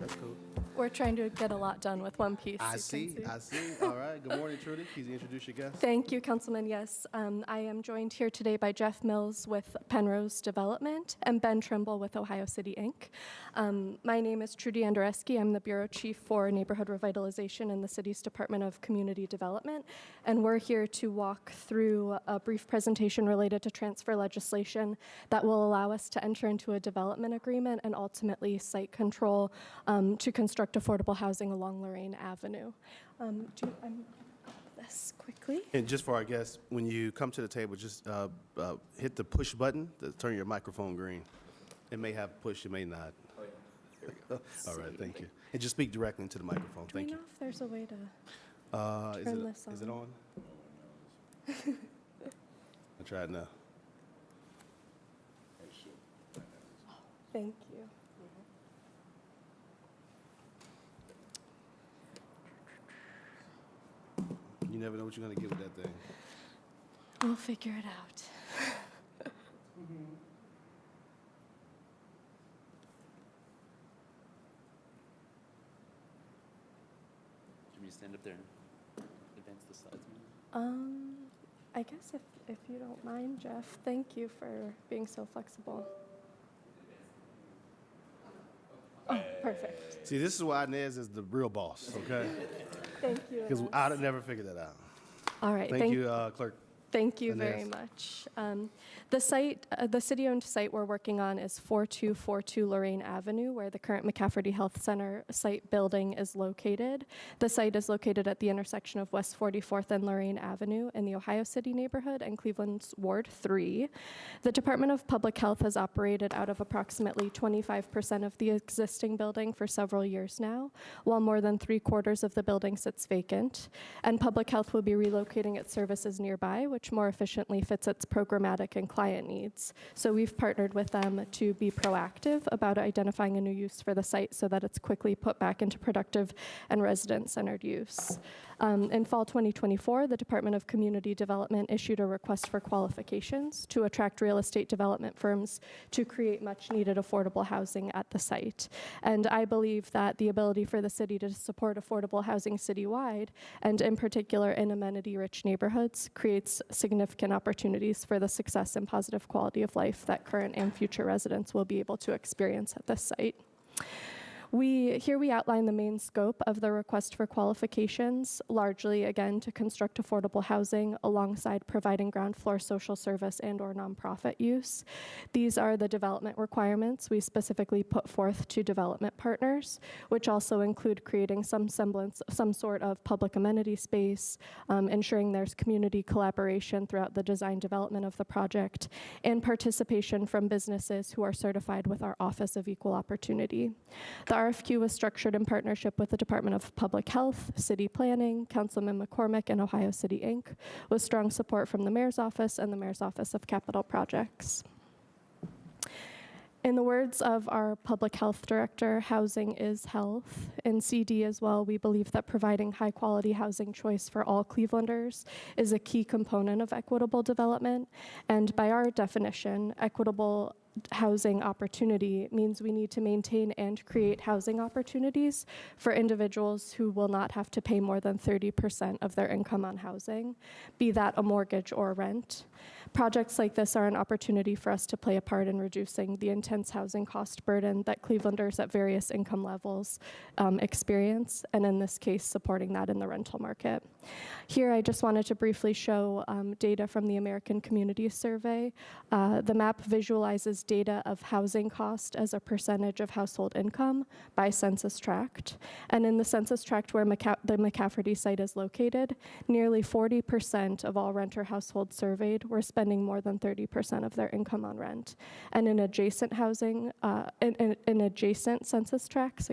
That's cool. We're trying to get a lot done with one piece. I you see. can see. All right. Good morning, Trudy. Please introduce your guest. Thank you, Councilman. Yes, I am joined here today by Jeff Mills with Penrose Development and Ben Trimble with Ohio City, Inc. My name is Trudy Andreski. I'm the Bureau Chief for Neighborhood Revitalization in the city's Department of Community Development, and we're here to walk through a brief presentation related to transfer legislation that will allow us to enter into a development agreement and ultimately site control to construct affordable housing along Lorraine Avenue. This quickly. And just for our guests, when you come to the table, just hit the push button to turn your microphone green. It may have push, it may not. Oh, yeah. There we go. All right, thank you. And just speak directly into the microphone. Do we Thank know you. if there's a way to turn this on? Is it on? I tried now. Thank you. You never know what you're going to get with that thing. We'll figure it out. Do you want me to stand up there and advance the slides? I guess if you don't mind, Jeff, thank you for being so flexible. Oh, perfect. See, this is why Inez is the real boss, okay? Thank you. Because Inez. I'd have never figured that out. All right. Thank you, Clerk. Thank you very Inez. much. The site, the city-owned site we're working on is 4242 Lorraine Avenue, where the current McCaffery Health Center site building is located. The site is located at the intersection of West 44th and Lorraine Avenue in the Ohio City neighborhood and Cleveland's Ward 3. The Department of Public Health has operated out of approximately 25% of the existing building for several years now, while more than 3/4 of the building sits vacant. And Public Health will be relocating its services nearby, which more efficiently fits its programmatic and client needs. So we've partnered with them to be proactive about identifying a new use for the site so that it's quickly put back into productive and resident-centered use. In fall 2024, the Department of Community Development issued a request for qualifications to attract real estate development firms to create much-needed affordable housing at the site. And I believe that the ability for the city to support affordable housing citywide, and in particular in amenity-rich neighborhoods, creates significant opportunities for the success and positive quality of life that current and future residents will be able to experience at this site. Here we outline the main scope of the request for qualifications, largely, again, to construct affordable housing alongside providing ground floor social service and or nonprofit use. These are the development requirements we specifically put forth to development partners, which also include creating some semblance, some sort of public amenity space, ensuring there's community collaboration throughout the design development of the project, and participation from businesses who are certified with our Office of Equal Opportunity. The RFQ was structured in partnership with the Department of Public Health, City Planning, Councilman McCormick, and Ohio City, Inc., with strong support from the Mayor's Office and the Mayor's Office of Capital Projects. In the words of our Public Health Director, housing is health. In CD as well, we believe that providing high-quality housing choice for all Clevelanders is a key component of equitable development, and by our definition, equitable housing opportunity means we need to maintain and create housing opportunities for individuals who will not have to pay more than 30% of their income on housing, be that a mortgage or rent. Projects like this are an opportunity for us to play a part in reducing the intense housing cost burden that Clevelanders at various income levels experience, and in this case, supporting that in the rental market. Here, I just wanted to briefly show data from the American Community Survey. The map visualizes data of housing cost as a percentage of household income by census tract. And in the census tract where the McCafferty site is located, nearly 40% of all renter households surveyed were spending more than 30% of their income on rent. And in adjacent housing, in adjacent census tracts,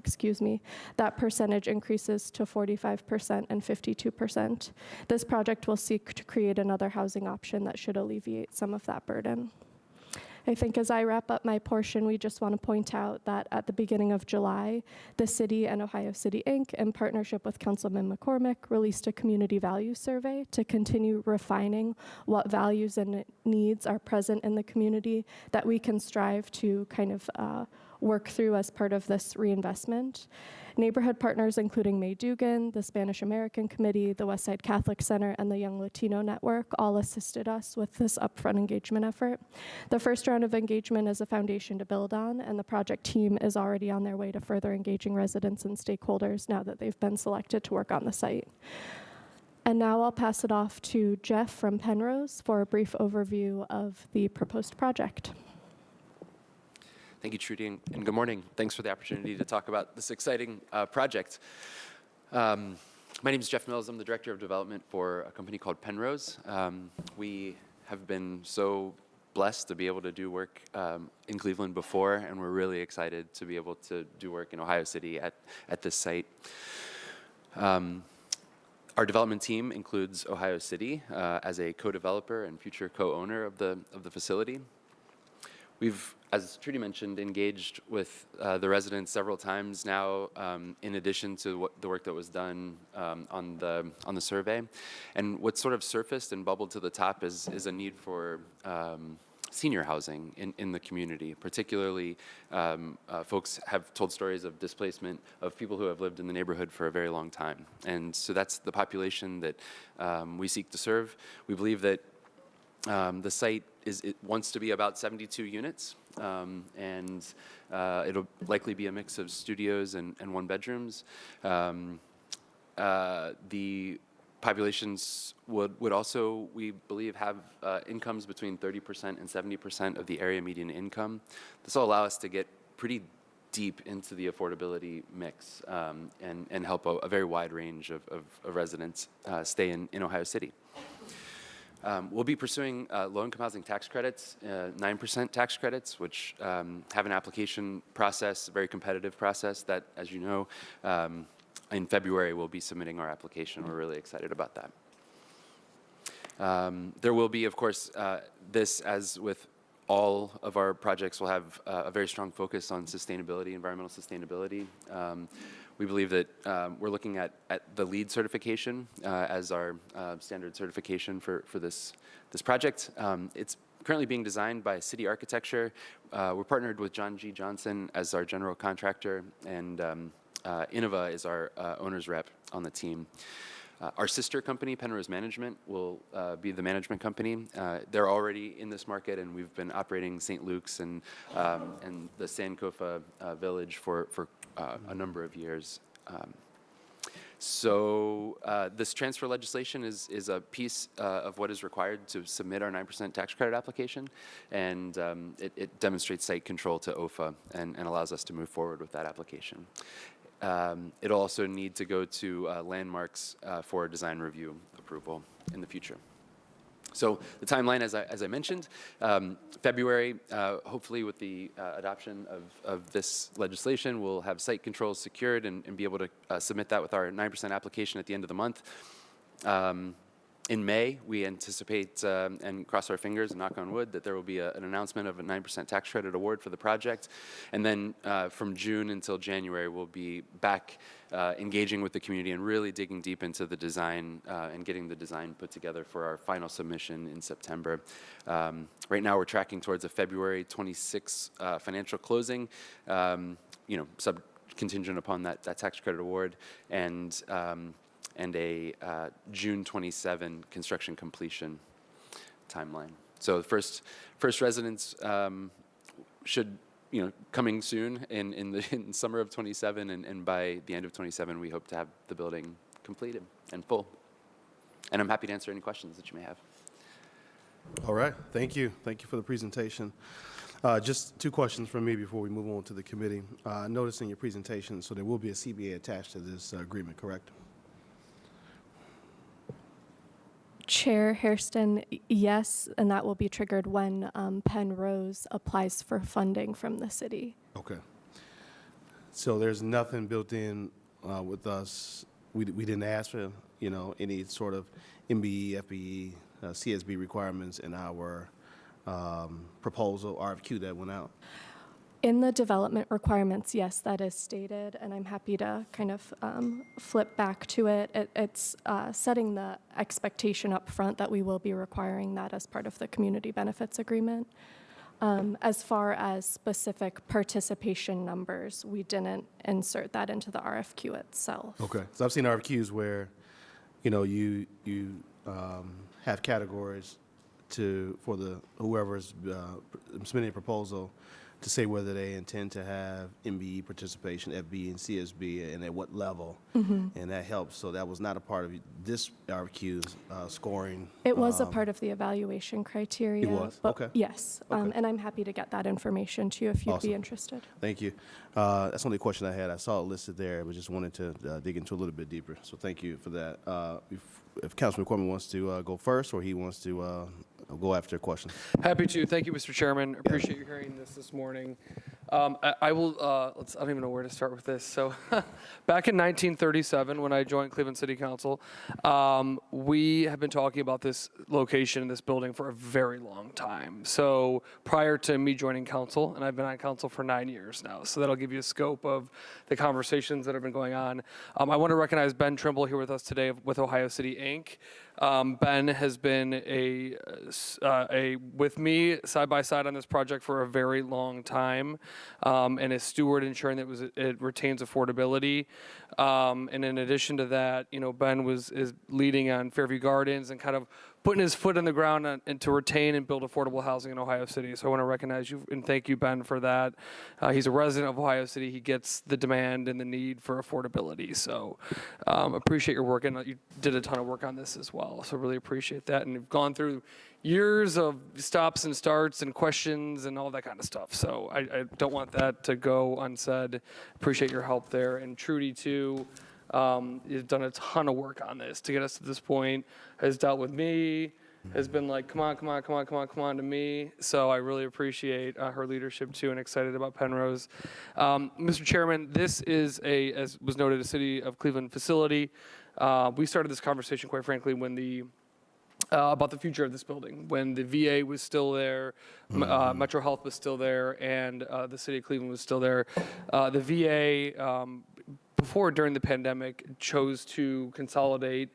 that percentage increases to 45% and 52%. This project will seek to create another housing option that should alleviate some of that burden. I think as I wrap up my portion, we just want to point out that at the beginning of July, the city and Ohio City, Inc., in partnership with Councilman McCormick, released a community value survey to continue refining what values and needs are present in the community that we can strive to kind of work through as part of this reinvestment. Neighborhood partners including May Dugan, the Spanish American Committee, the Westside Catholic Center, and the Young Latino Network all assisted us with this upfront engagement effort. The first round of engagement is a foundation to build on, and the project team is already on their way to further engaging residents and stakeholders now that they've been selected to work on the site. And now I'll pass it off to Jeff from Penrose for a brief overview of the proposed project. Thank you, Trudy, and good morning. Thanks for the opportunity to talk about this exciting project. My name is Jeff Mills. I'm the Director of Development for a company called Penrose. We have been so blessed to be able to do work in Cleveland before, and we're really excited to be able to do work in Ohio City at this site. Our development team includes Ohio City as a co-developer and future co-owner of the facility. We've, as Trudy mentioned, engaged with the residents several times now, in addition to the work that was done on the survey. And what sort of surfaced and bubbled to the top is a need for senior housing in the community. Particularly, folks have told stories of displacement of people who have lived in the neighborhood for a very long time. And so that's the population that we seek to serve. We believe that the site wants to be about 72 units, and it'll likely be a mix of studios and one bedrooms. The populations would also, we believe, have incomes between 30% and 70% of the area median income. This will allow us to get pretty deep into the affordability mix and help a very wide range of residents stay in Ohio City. We'll be pursuing low-income housing tax credits, 9% tax credits, which have an application process, a very competitive process that, as you know, in February we'll be submitting our application. We're really excited about that. There will be, of course, this, as with all of our projects, will have a very strong focus on sustainability, environmental sustainability. We believe that we're looking at the LEED certification as our standard certification for this project. It's currently being designed by City Architecture. We're partnered with John G. Johnson as our general contractor, and Innova is our owner's rep on the team. Our sister company, Penrose Management, will be the management company. They're already in this market, and we've been operating St. Luke's and the Sankofa Village for a number of years. So this transfer legislation is a piece of what is required to submit our 9% tax credit application, and it demonstrates site control to OFA and allows us to move forward with that application. It'll also need to go to landmarks for design review approval in the future. So the timeline, as I mentioned, February, hopefully with the adoption of this legislation, we'll have site controls secured and be able to submit that with our 9% application at the end of the month. In May, we anticipate, and cross our fingers and knock on wood, that there will be an announcement of a 9% tax credit award for the project. And then from June until January, we'll be back engaging with the community and really digging deep into the design and getting the design put together for our final submission in September. Right now, we're tracking towards a February 26 financial closing, contingent upon that tax credit award, and a June 27 construction completion timeline. So the first residents should, coming soon in summer of 27, and by the end of 27, we hope to have the building completed and full. And I'm happy to answer any questions that you may have. All right, thank you. Thank you for the presentation. Just two questions from me before we move on to the committee. I noticed in your presentation, so there will be a CBA attached to this agreement, correct? Chair Hairston, yes, and that will be triggered when Penrose applies for funding from the city. Okay. So there's nothing built in with us. We didn't ask for, any sort of MBE, FBE, CSB requirements in our proposal, RFQ that went out. In the development requirements, yes, that is stated, and I'm happy to kind of flip back to it. It's setting the expectation up front that we will be requiring that as part of the community benefits agreement. As far as specific participation numbers, we didn't insert that into the RFQ itself. Okay. So I've seen RFQs where, you have categories for whoever's submitting a proposal to say whether they intend to have MBE participation, FB and CSB, and at what level, and that helps. So that was not a part of this RFQ's scoring. It was a part of the evaluation criteria. It was? But Okay. yes, Okay. and I'm happy to get that information to you if you'd Awesome. be interested. Thank you. That's the only question I had. I saw it listed there, but just wanted to dig into a little bit deeper. So thank you for that. If Councilman Corman wants to go first, or he wants to go after a question. Happy to. Thank you, Mr. Chairman. Appreciate you hearing this morning. I will, I don't even know where to start with this. So back in 1937, when I joined Cleveland City Council, we have been talking about this location in this building for a very long time. So prior to me joining council, and I've been on council for 9 years now, so that'll give you a scope of the conversations that have been going on. I want to recognize Ben Trimble here with us today with Ohio City Inc. Ben has been with me side by side on this project for a very long time, and is steward ensuring that it retains affordability. And in addition to that, Ben is leading on Fairview Gardens and kind of putting his foot in the ground and to retain and build affordable housing in Ohio City. So I want to recognize you and thank you, Ben, for that. He's a resident of Ohio City. He gets the demand and the need for affordability. So appreciate your work, and you did a ton of work on this as well. So really appreciate that. And you've gone through years of stops and starts and questions and all that kind of stuff. So I don't want that to go unsaid. Appreciate your help there. And Trudy, too. Has done a ton of work on this to get us to this point, has dealt with me, has been like, come on to me. So I really appreciate her leadership too, and excited about Penrose. Mr. Chairman, this is as was noted, a City of Cleveland facility. We started this conversation, quite frankly, when about the future of this building, when the VA was still there, Metro Health was still there, and the City of Cleveland was still there. The VA, during the pandemic, chose to consolidate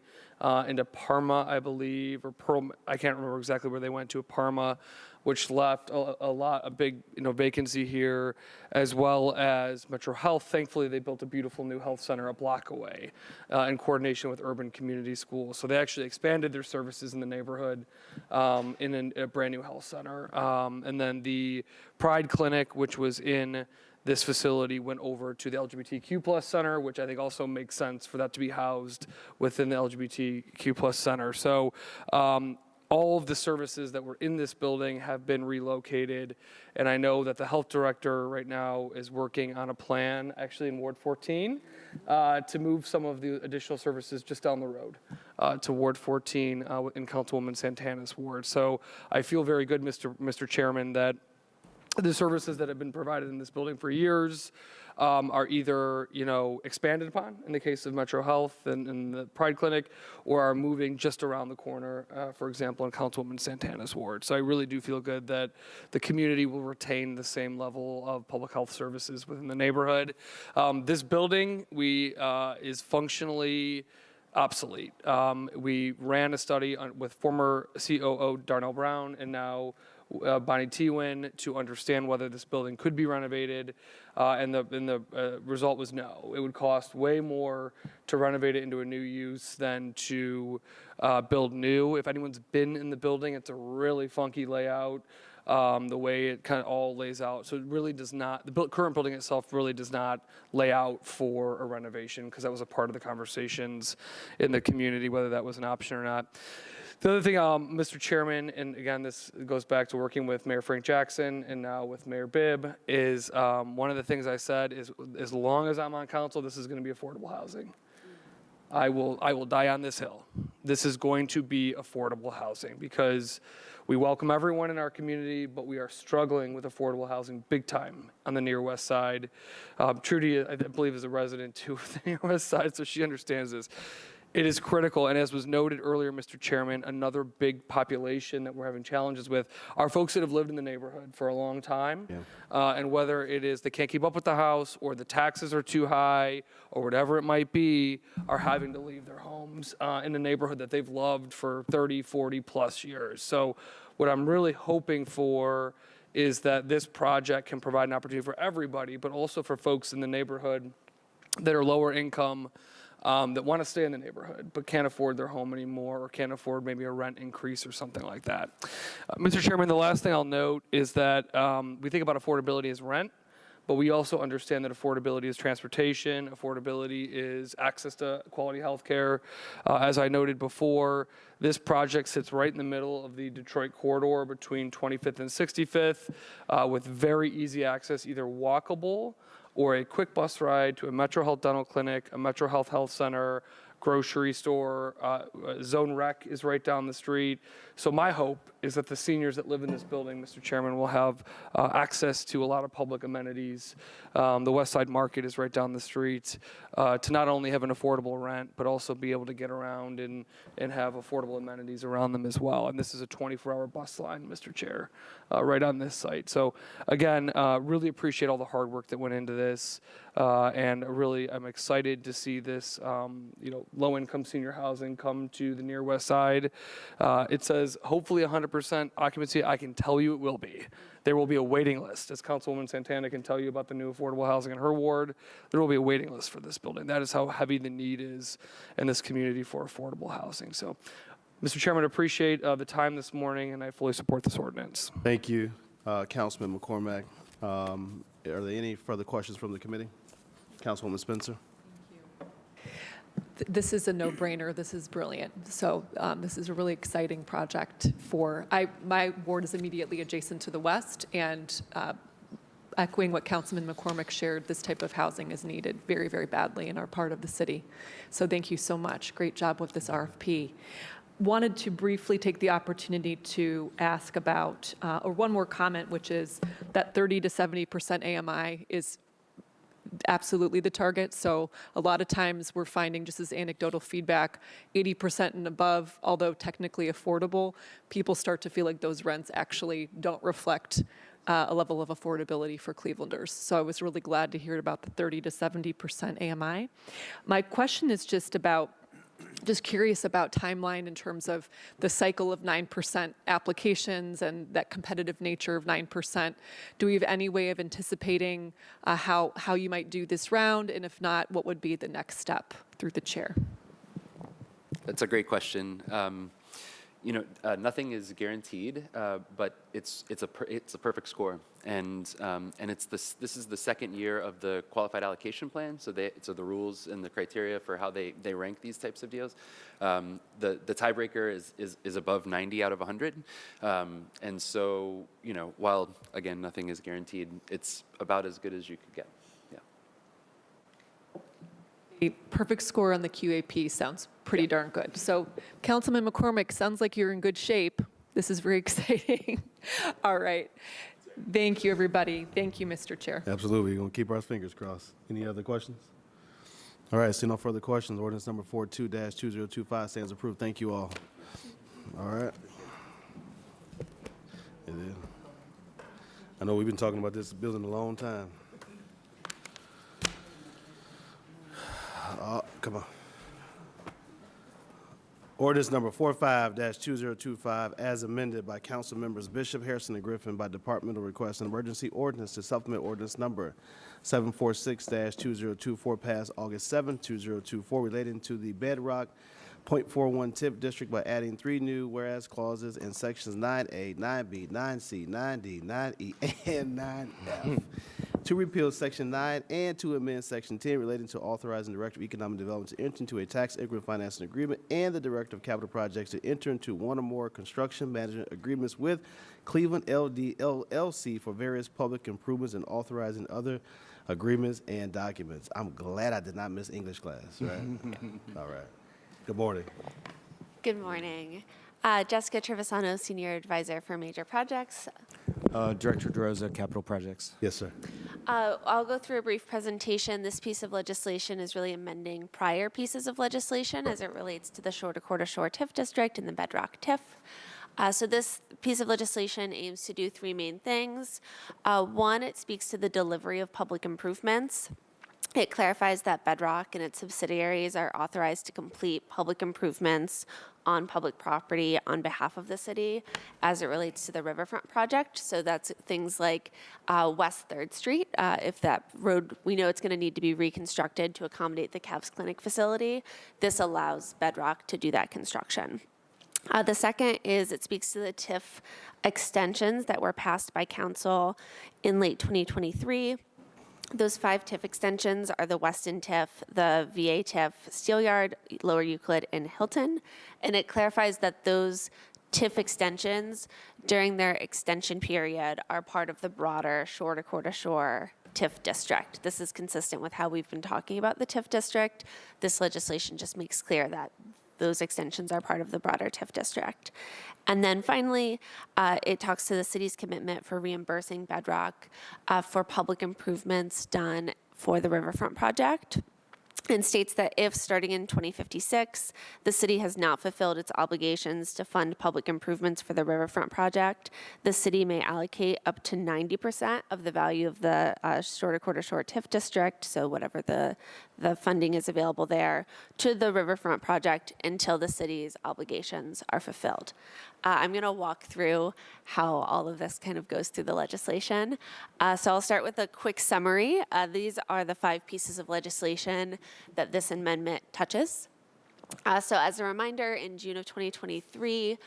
into Parma, I believe, or Pearl. I can't remember exactly where they went to, Parma, which left a big vacancy here, as well as Metro Health. Thankfully, they built a beautiful new health center a block away in coordination with Urban Community Schools. So they actually expanded their services in the neighborhood in a brand new health center. And then the Pride Clinic, which was in this facility, went over to the LGBTQ plus center, which I think also makes sense for that to be housed within the LGBTQ plus center. So all of the services that were in this building have been relocated. And I know that the health director right now is working on a plan, actually in Ward 14, to move some of the additional services just down the road to Ward 14 in Councilwoman Santana's ward. So I feel very good, Mr. Chairman, that the services that have been provided in this building for years are either, expanded upon in the case of Metro Health and the Pride Clinic, or are moving just around the corner, for example, in Councilwoman Santana's ward. So I really do feel good that the community will retain the same level of public health services within the neighborhood. This building is functionally obsolete. We ran a study with former COO Darnell Brown and now Bonnie Tewin to understand whether this building could be renovated, and the result was no. It would cost way more to renovate it into a new use than to build new. If anyone's been in the building, it's a really funky layout, the way it kind of all lays out. So it really does not, the current building itself really does not lay out for a renovation, because that was a part of the conversations in the community, whether that was an option or not. The other thing, Mr. Chairman, and again, this goes back to working with Mayor Frank Jackson and now with Mayor Bibb, is one of the things I said is, as long as I'm on council, this is going to be affordable housing. I will die on this hill. This is going to be affordable housing, because we welcome everyone in our community, but we are struggling with affordable housing big time on the Near West Side. Trudy, I believe, is a resident too of the Near West Side, so she understands this. It is critical, and as was noted earlier, Mr. Chairman, another big population that we're having challenges with are folks that have lived in the neighborhood for a long time, and whether it is they can't keep up with the house, or the taxes are too high, or whatever it might be, are having to leave their homes in a neighborhood that they've loved for 30, 40 plus years. So what I'm really hoping for is that this project can provide an opportunity for everybody, but also for folks in the neighborhood that are lower income, that want to stay in the neighborhood but can't afford their home anymore, or can't afford maybe a rent increase or something like that. Mr. Chairman, the last thing I'll note is that we think about affordability as rent, but we also understand that affordability is transportation, affordability is access to quality health care. As I noted before, this project sits right in the middle of the Detroit corridor between 25th and 65th, with very easy access, either walkable or a quick bus ride to a Metro Health Dental Clinic, a Metro Health Health Center, grocery store. Zone Rec is right down the street. So my hope is that the seniors that live in this building, Mr. Chairman, will have access to a lot of public amenities. The West Side Market is right down the street, to not only have an affordable rent, but also be able to get around and have affordable amenities around them as well. And this is a 24-hour bus line, Mr. Chair, right on this site. So again, really appreciate all the hard work that went into this. And really, I'm excited to see this, low-income senior housing come to the near West Side. It says hopefully 100% occupancy. I can tell you it will be. There will be a waiting list. As Councilwoman Santana can tell you about the new affordable housing in her ward, there will be a waiting list for this building. That is how heavy the need is in this community for affordable housing. So, Mr. Chairman, I appreciate the time this morning, and I fully support this ordinance. Thank you, Councilman McCormack. Are there any further questions from the committee? Councilwoman Spencer? This is a no-brainer. This is brilliant. So this is a really exciting project for, my ward is immediately adjacent to the west, and echoing what Councilman McCormick shared, this type of housing is needed very, very badly in our part of the city. So thank you so much. Great job with this RFP. Wanted to briefly take the opportunity to ask about, or one more comment, which is that 30 to 70% AMI is absolutely the target. So a lot of times we're finding, just as anecdotal feedback, 80% and above, although technically affordable, people start to feel like those rents actually don't reflect a level of affordability for Clevelanders. So I was really glad to hear about the 30 to 70% AMI. My question is just curious about timeline in terms of the cycle of 9% applications and that competitive nature of 9%. Do we have any way of anticipating how you might do this round? And if not, what would be the next step through the chair? That's a great question. Nothing is guaranteed, but it's a perfect score, and this is the second year of the qualified allocation plan. So the rules and the criteria for how they rank these types of deals. The tiebreaker is above 90 out of 100, and so while again nothing is guaranteed, it's about as good as you could get. A perfect score on the QAP sounds pretty darn good. So, Councilman McCormick, sounds like you're in good shape. This is very exciting. All right. Thank you, everybody. Thank you, Mr. Chair. Absolutely. We're going to keep our fingers crossed. Any other questions? All right. See no further questions. Ordinance number 42-2025 stands approved. Thank you all. All right. It is. I know we've been talking about this building a long time. Come on. Ordinance number 45-2025, as amended by council members Bishop, Harrison, and Griffin by departmental request, an emergency ordinance to supplement ordinance number 746-2024, passed August 7, 2024, relating to the Bedrock .41 TIF district by adding 3 new whereas clauses in sections 9A, 9B, 9C, 9D, 9E, and 9F. To repeal Section 9 and to amend Section 10 relating to authorizing the Director of Economic Development to enter into a tax increment financing agreement and the Director of Capital Projects to enter into one or more construction management agreements with Cleveland LD LLC for various public improvements and authorizing other agreements and documents. I'm glad I did not miss English class, right? All right. Good morning. Good morning. Jessica Trevisano, Senior Advisor for Major Projects. Director DeRosa, Capital Projects. Yes, sir. I'll go through a brief presentation. This piece of legislation is really amending prior pieces of legislation as it relates to the Shore to Quarter Shore TIF district and the Bedrock TIF. So this piece of legislation aims to do 3 main things. One, it speaks to the delivery of public improvements. It clarifies that Bedrock and its subsidiaries are authorized to complete public improvements on public property on behalf of the city as it relates to the Riverfront project. So that's things like West 3rd Street. If that road, we know it's going to need to be reconstructed to accommodate the Cavs Clinic facility, this allows Bedrock to do that construction. The second is it speaks to the TIF extensions that were passed by council in late 2023. Those 5 TIF extensions are the Weston TIF, the VA TIF, Steelyard, Lower Euclid, and Hilton. And it clarifies that those TIF extensions during their extension period are part of the broader shore to core to shore TIF district. This is consistent with how we've been talking about the TIF district. This legislation just makes clear that those extensions are part of the broader TIF district. And then finally, it talks to the city's commitment for reimbursing Bedrock for public improvements done for the Riverfront project, and states that if, starting in 2056, the city has not fulfilled its obligations to fund public improvements for the Riverfront project, the city may allocate up to 90% of the value of the shore to core to shore TIF district, so whatever the funding is available there, to the Riverfront project until the city's obligations are fulfilled. I'm going to walk through how all of this kind of goes through the legislation. So I'll start with a quick summary. These are the 5 pieces of legislation that this amendment touches. So as a reminder, in June of 2023,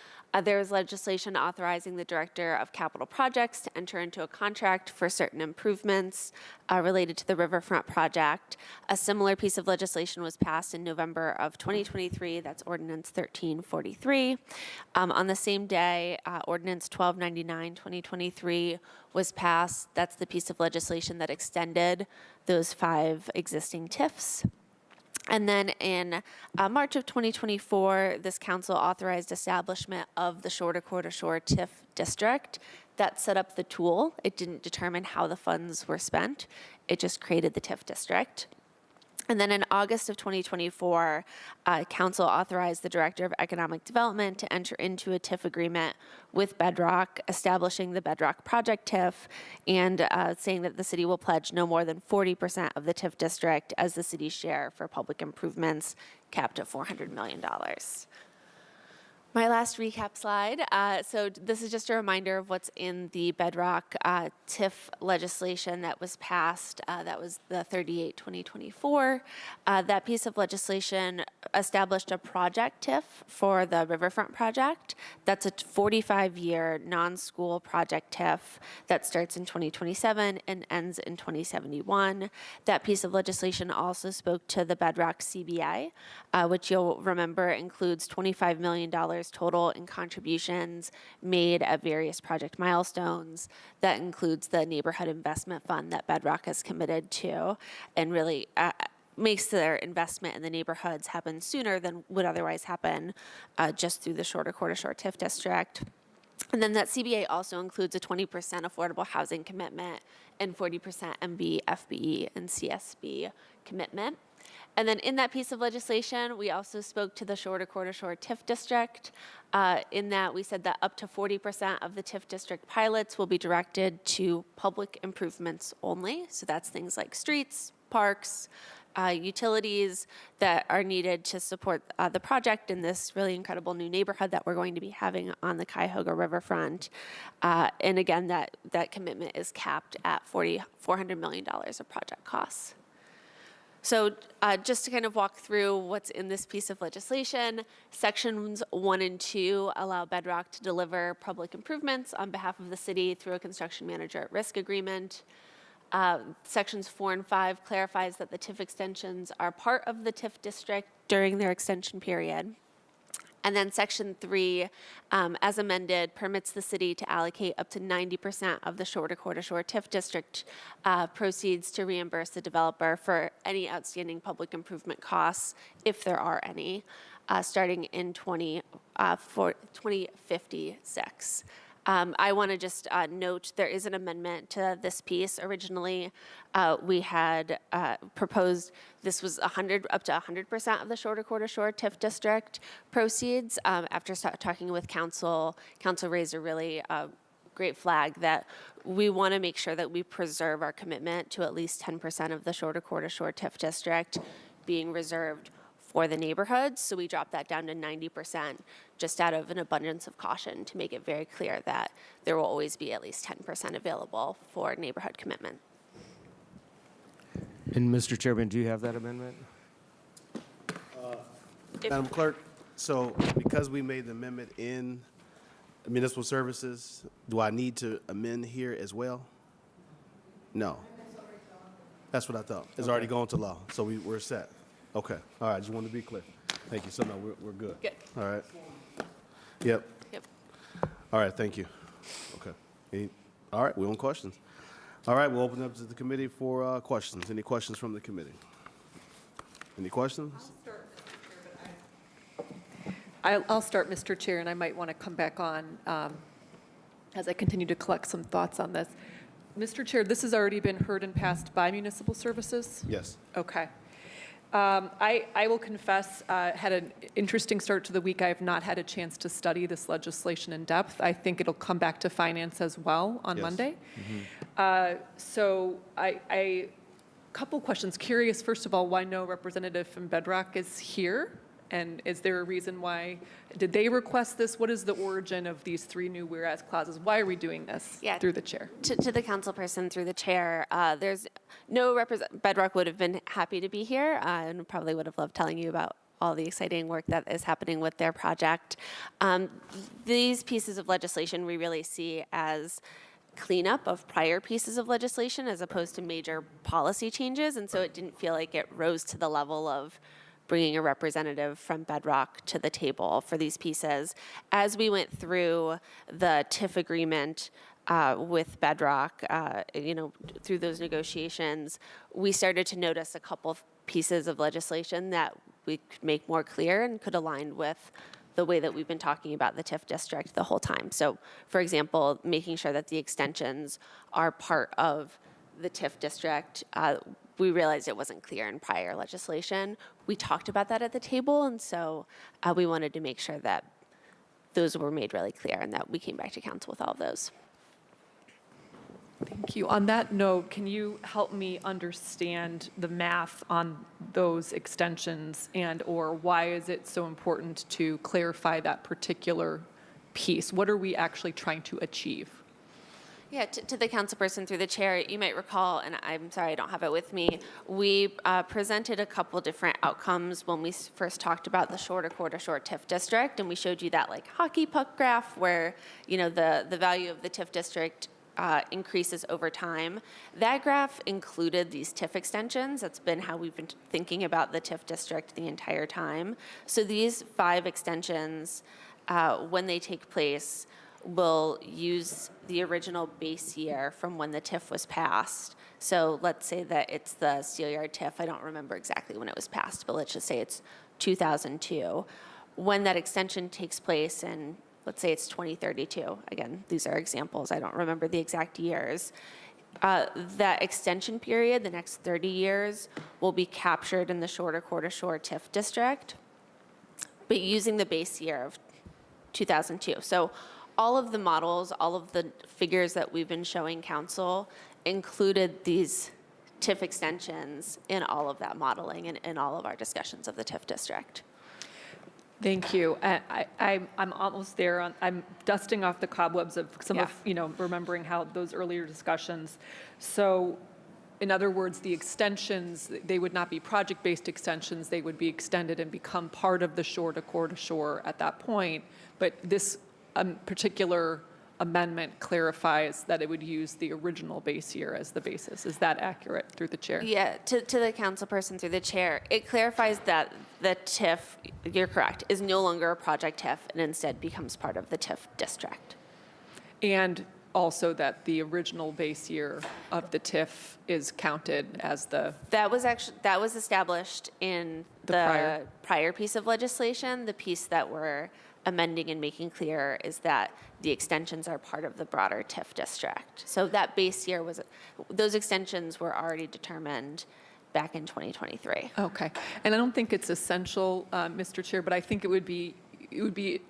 there was legislation authorizing the Director of Capital Projects to enter into a contract for certain improvements related to the Riverfront project. A similar piece of legislation was passed in November of 2023. That's Ordinance 1343. On the same day, Ordinance 1299/2023 was passed. That's the piece of legislation that extended those 5 existing TIFs. And then in March of 2024, this council authorized establishment of the shore to core to shore TIF district. That set up the tool. It didn't determine how the funds were spent. It just created the TIF district. And then in August of 2024, council authorized the Director of Economic Development to enter into a TIF agreement with Bedrock, establishing the Bedrock Project TIF, and saying that the city will pledge no more than 40% of the TIF district as the city's share for public improvements, capped at $400 million. My last recap slide. So this is just a reminder of what's in the Bedrock TIF legislation that was passed. That was the 38/2024. That piece of legislation established a project TIF for the Riverfront project. That's a 45-year non-school project TIF that starts in 2027 and ends in 2071. That piece of legislation also spoke to the Bedrock CBA, which you'll remember includes $25 million total in contributions made at various project milestones. That includes the neighborhood investment fund that Bedrock has committed to, and really makes their investment in the neighborhoods happen sooner than would otherwise happen just through the shore to core to shore TIF district. And then that CBA also includes a 20% affordable housing commitment and 40% MB, FBE, and CSB commitment. And then in that piece of legislation, we also spoke to the shore to core to shore TIF district. In that, we said that up to 40% of the TIF district pilots will be directed to public improvements only. So that's things like streets, parks, utilities that are needed to support the project in this really incredible new neighborhood that we're going to be having on the Cuyahoga Riverfront. And again, that commitment is capped at $400 million of project costs. So just to kind of walk through what's in this piece of legislation, sections 1 and 2 allow Bedrock to deliver public improvements on behalf of the city through a construction manager at risk agreement. Sections 4 and 5 clarifies that the TIF extensions are part of the TIF district during their extension period. And then Section 3, as amended, permits the city to allocate up to 90% of the shore to core to shore TIF district proceeds to reimburse the developer for any outstanding public improvement costs, if there are any, starting in 2056. I want to just note there is an amendment to this piece. Originally, we had proposed this was up to 100% of the shore to core to shore TIF district proceeds. After talking with council raised a really great flag that we want to make sure that we preserve our commitment to at least 10% of the shore to core to shore TIF district being reserved for the neighborhoods. So we dropped that down to 90% just out of an abundance of caution to make it very clear that there will always be at least 10% available for neighborhood commitment. And Mr. Chairman, do you have that amendment? Madam Clerk, so because we made the amendment in municipal services, do I need to amend here as well? No. That's what I thought. It's already gone to law, so we're set. Okay, all right, just wanted to be clear. Thank you. So no, we're good. Good. All right. Yep. Yep. All right, thank you. Okay. All right, we're on questions. All right, we'll open up to the committee for questions. Any questions from the committee? Any questions? I'll start, Mr. Chair, and I might want to come back on as I continue to collect some thoughts on this. Mr. Chair, this has already been heard and passed by municipal services? Yes. Okay. I will confess, had an interesting start to the week. I have not had a chance to study this legislation in depth. I think it'll come back to finance as well on Yes. Monday. So I couple questions. Curious, first of all, why no representative from Bedrock is here? And is there a reason why? Did they request this? What is the origin of these 3 new whereas clauses? Why are we doing this? Yeah. Through the chair. To the council person through the chair, there's no Bedrock would have been happy to be here and probably would have loved telling you about all the exciting work that is happening with their project. These pieces of legislation we really see as cleanup of prior pieces of legislation as opposed to major policy changes, and so it didn't feel like it rose to the level of bringing a representative from Bedrock to the table for these pieces. As we went through the TIF agreement with Bedrock, through those negotiations, we started to notice a couple of pieces of legislation that we could make more clear and could align with the way that we've been talking about the TIF district the whole time. So, for example, making sure that the extensions are part of the TIF district. We realized it wasn't clear in prior legislation. We talked about that at the table, and so we wanted to make sure that those were made really clear and that we came back to council with all of those. Thank you. On that note, can you help me understand the math on those extensions and/or why is it so important to clarify that particular piece? What are we actually trying to achieve? Yeah, to the councilperson through the chair, you might recall, and I'm sorry I don't have it with me, we presented a couple different outcomes when we first talked about the shore to core to shore TIF district, and we showed you that like hockey puck graph where, the value of the TIF district increases over time. That graph included these TIF extensions. That's been how we've been thinking about the TIF district the entire time. So these 5 extensions, when they take place, will use the original base year from when the TIF was passed. So let's say that it's the Steelyard TIF. I don't remember exactly when it was passed, but let's just say it's 2002. When that extension takes place in, let's say it's 2032. Again, these are examples. I don't remember the exact years. That extension period, the next 30 years, will be captured in the shore to core to shore TIF district, but using the base year of 2002. So all of the models, all of the figures that we've been showing council included these TIF extensions in all of that modeling and in all of our discussions of the TIF district. Thank you. I'm almost there. I'm dusting off the cobwebs of some of, remembering how those earlier discussions. So in other words, the extensions, they would not be project-based extensions. They would be extended and become part of the shore to core to shore at that point. But this particular amendment clarifies that it would use the original base year as the basis. Is that accurate through the chair? Yeah, to the council person through the chair, it clarifies that the TIF, you're correct, is no longer a project TIF and instead becomes part of the TIF district. And also that the original base year of the TIF is counted as the... That was established in the prior piece of legislation. The piece that we're amending and making clear is that the extensions are part of the broader TIF district. So that base year those extensions were already determined back in 2023. Okay. And I don't think it's essential, Mr. Chair, but I think it would be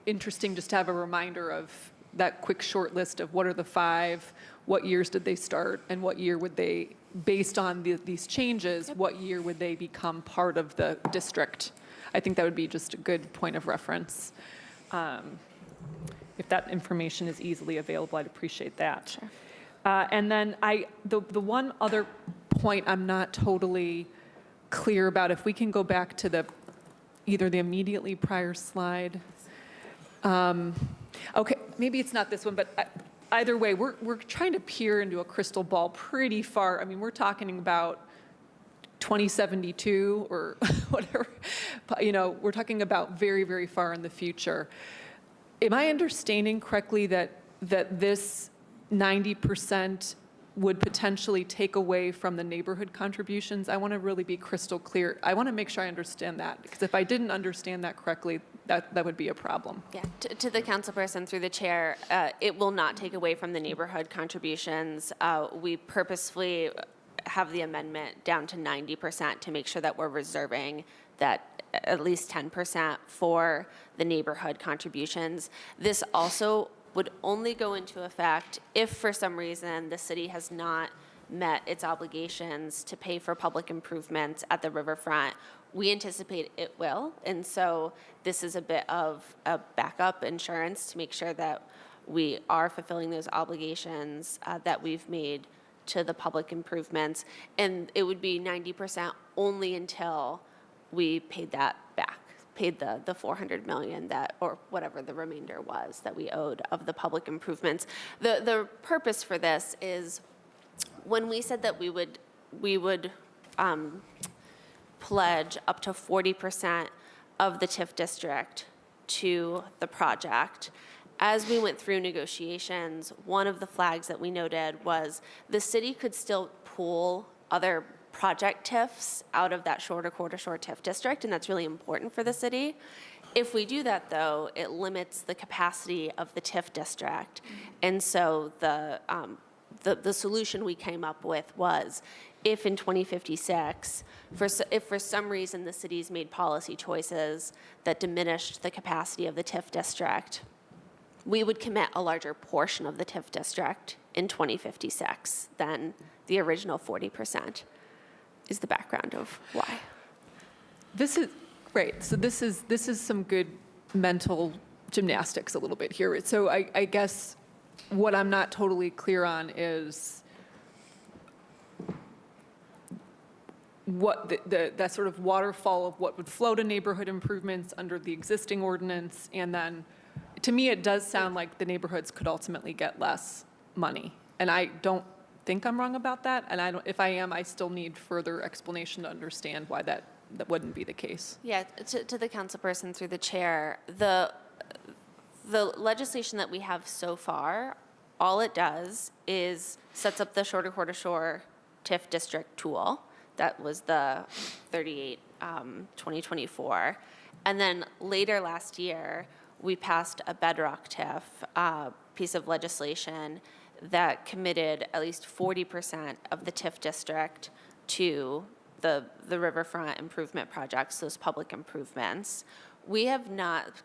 interesting just to have a reminder of that quick short list of what are the 5, what years did they start, and what year would they, based on these changes, what year would they become part of the district? I think that would be just a good point of reference. If that information is easily available, I'd appreciate that. Sure. And then the one other point I'm not totally clear about, if we can go back to either the immediately prior slide. Okay, maybe it's not this one, but either way, we're trying to peer into a crystal ball pretty far. I mean, we're talking about 2072 or whatever, we're talking about very, very far in the future. Am I understanding correctly that this 90% would potentially take away from the neighborhood contributions? I want to really be crystal clear. I want to make sure I understand that, because if I didn't understand that correctly, that would be a problem. Yeah, to the councilperson through the chair, it will not take away from the neighborhood contributions. We purposefully have the amendment down to 90% to make sure that we're reserving that at least 10% for the neighborhood contributions. This also would only go into effect if for some reason the city has not met its obligations to pay for public improvements at the riverfront. We anticipate it will, and so this is a bit of a backup insurance to make sure that we are fulfilling those obligations that we've made to the public improvements, and it would be 90% only until we paid that back, paid the 400 million that, or whatever the remainder was that we owed of the public improvements. The purpose for this is when we said that we would pledge up to 40% of the TIF district to the project. As we went through negotiations, one of the flags that we noted was the city could still pool other project TIFs out of that shorter quarter-short TIF district, and that's really important for the city. If we do that, though, it limits the capacity of the TIF district. And so the solution we came up with was, if in 2056, if for some reason the city's made policy choices that diminished the capacity of the TIF district, we would commit a larger portion of the TIF district in 2056 than the original 40%, is the background of why. This is great. So this is some good mental gymnastics a little bit here. So I guess what I'm not totally clear on is what that sort of waterfall of what would flow to neighborhood improvements under the existing ordinance, and then to me it does sound like the neighborhoods could ultimately get less money, and I don't think I'm wrong about that, and if I am, I still need further explanation to understand why that wouldn't be the case. Yeah, to the councilperson through the chair, the legislation that we have so far, all it does is sets up the shorter quarter shore TIF district tool. That was the 38 2024. And then later last year, we passed a bedrock TIF piece of legislation that committed at least 40% of the TIF district to the riverfront improvement projects, those public improvements.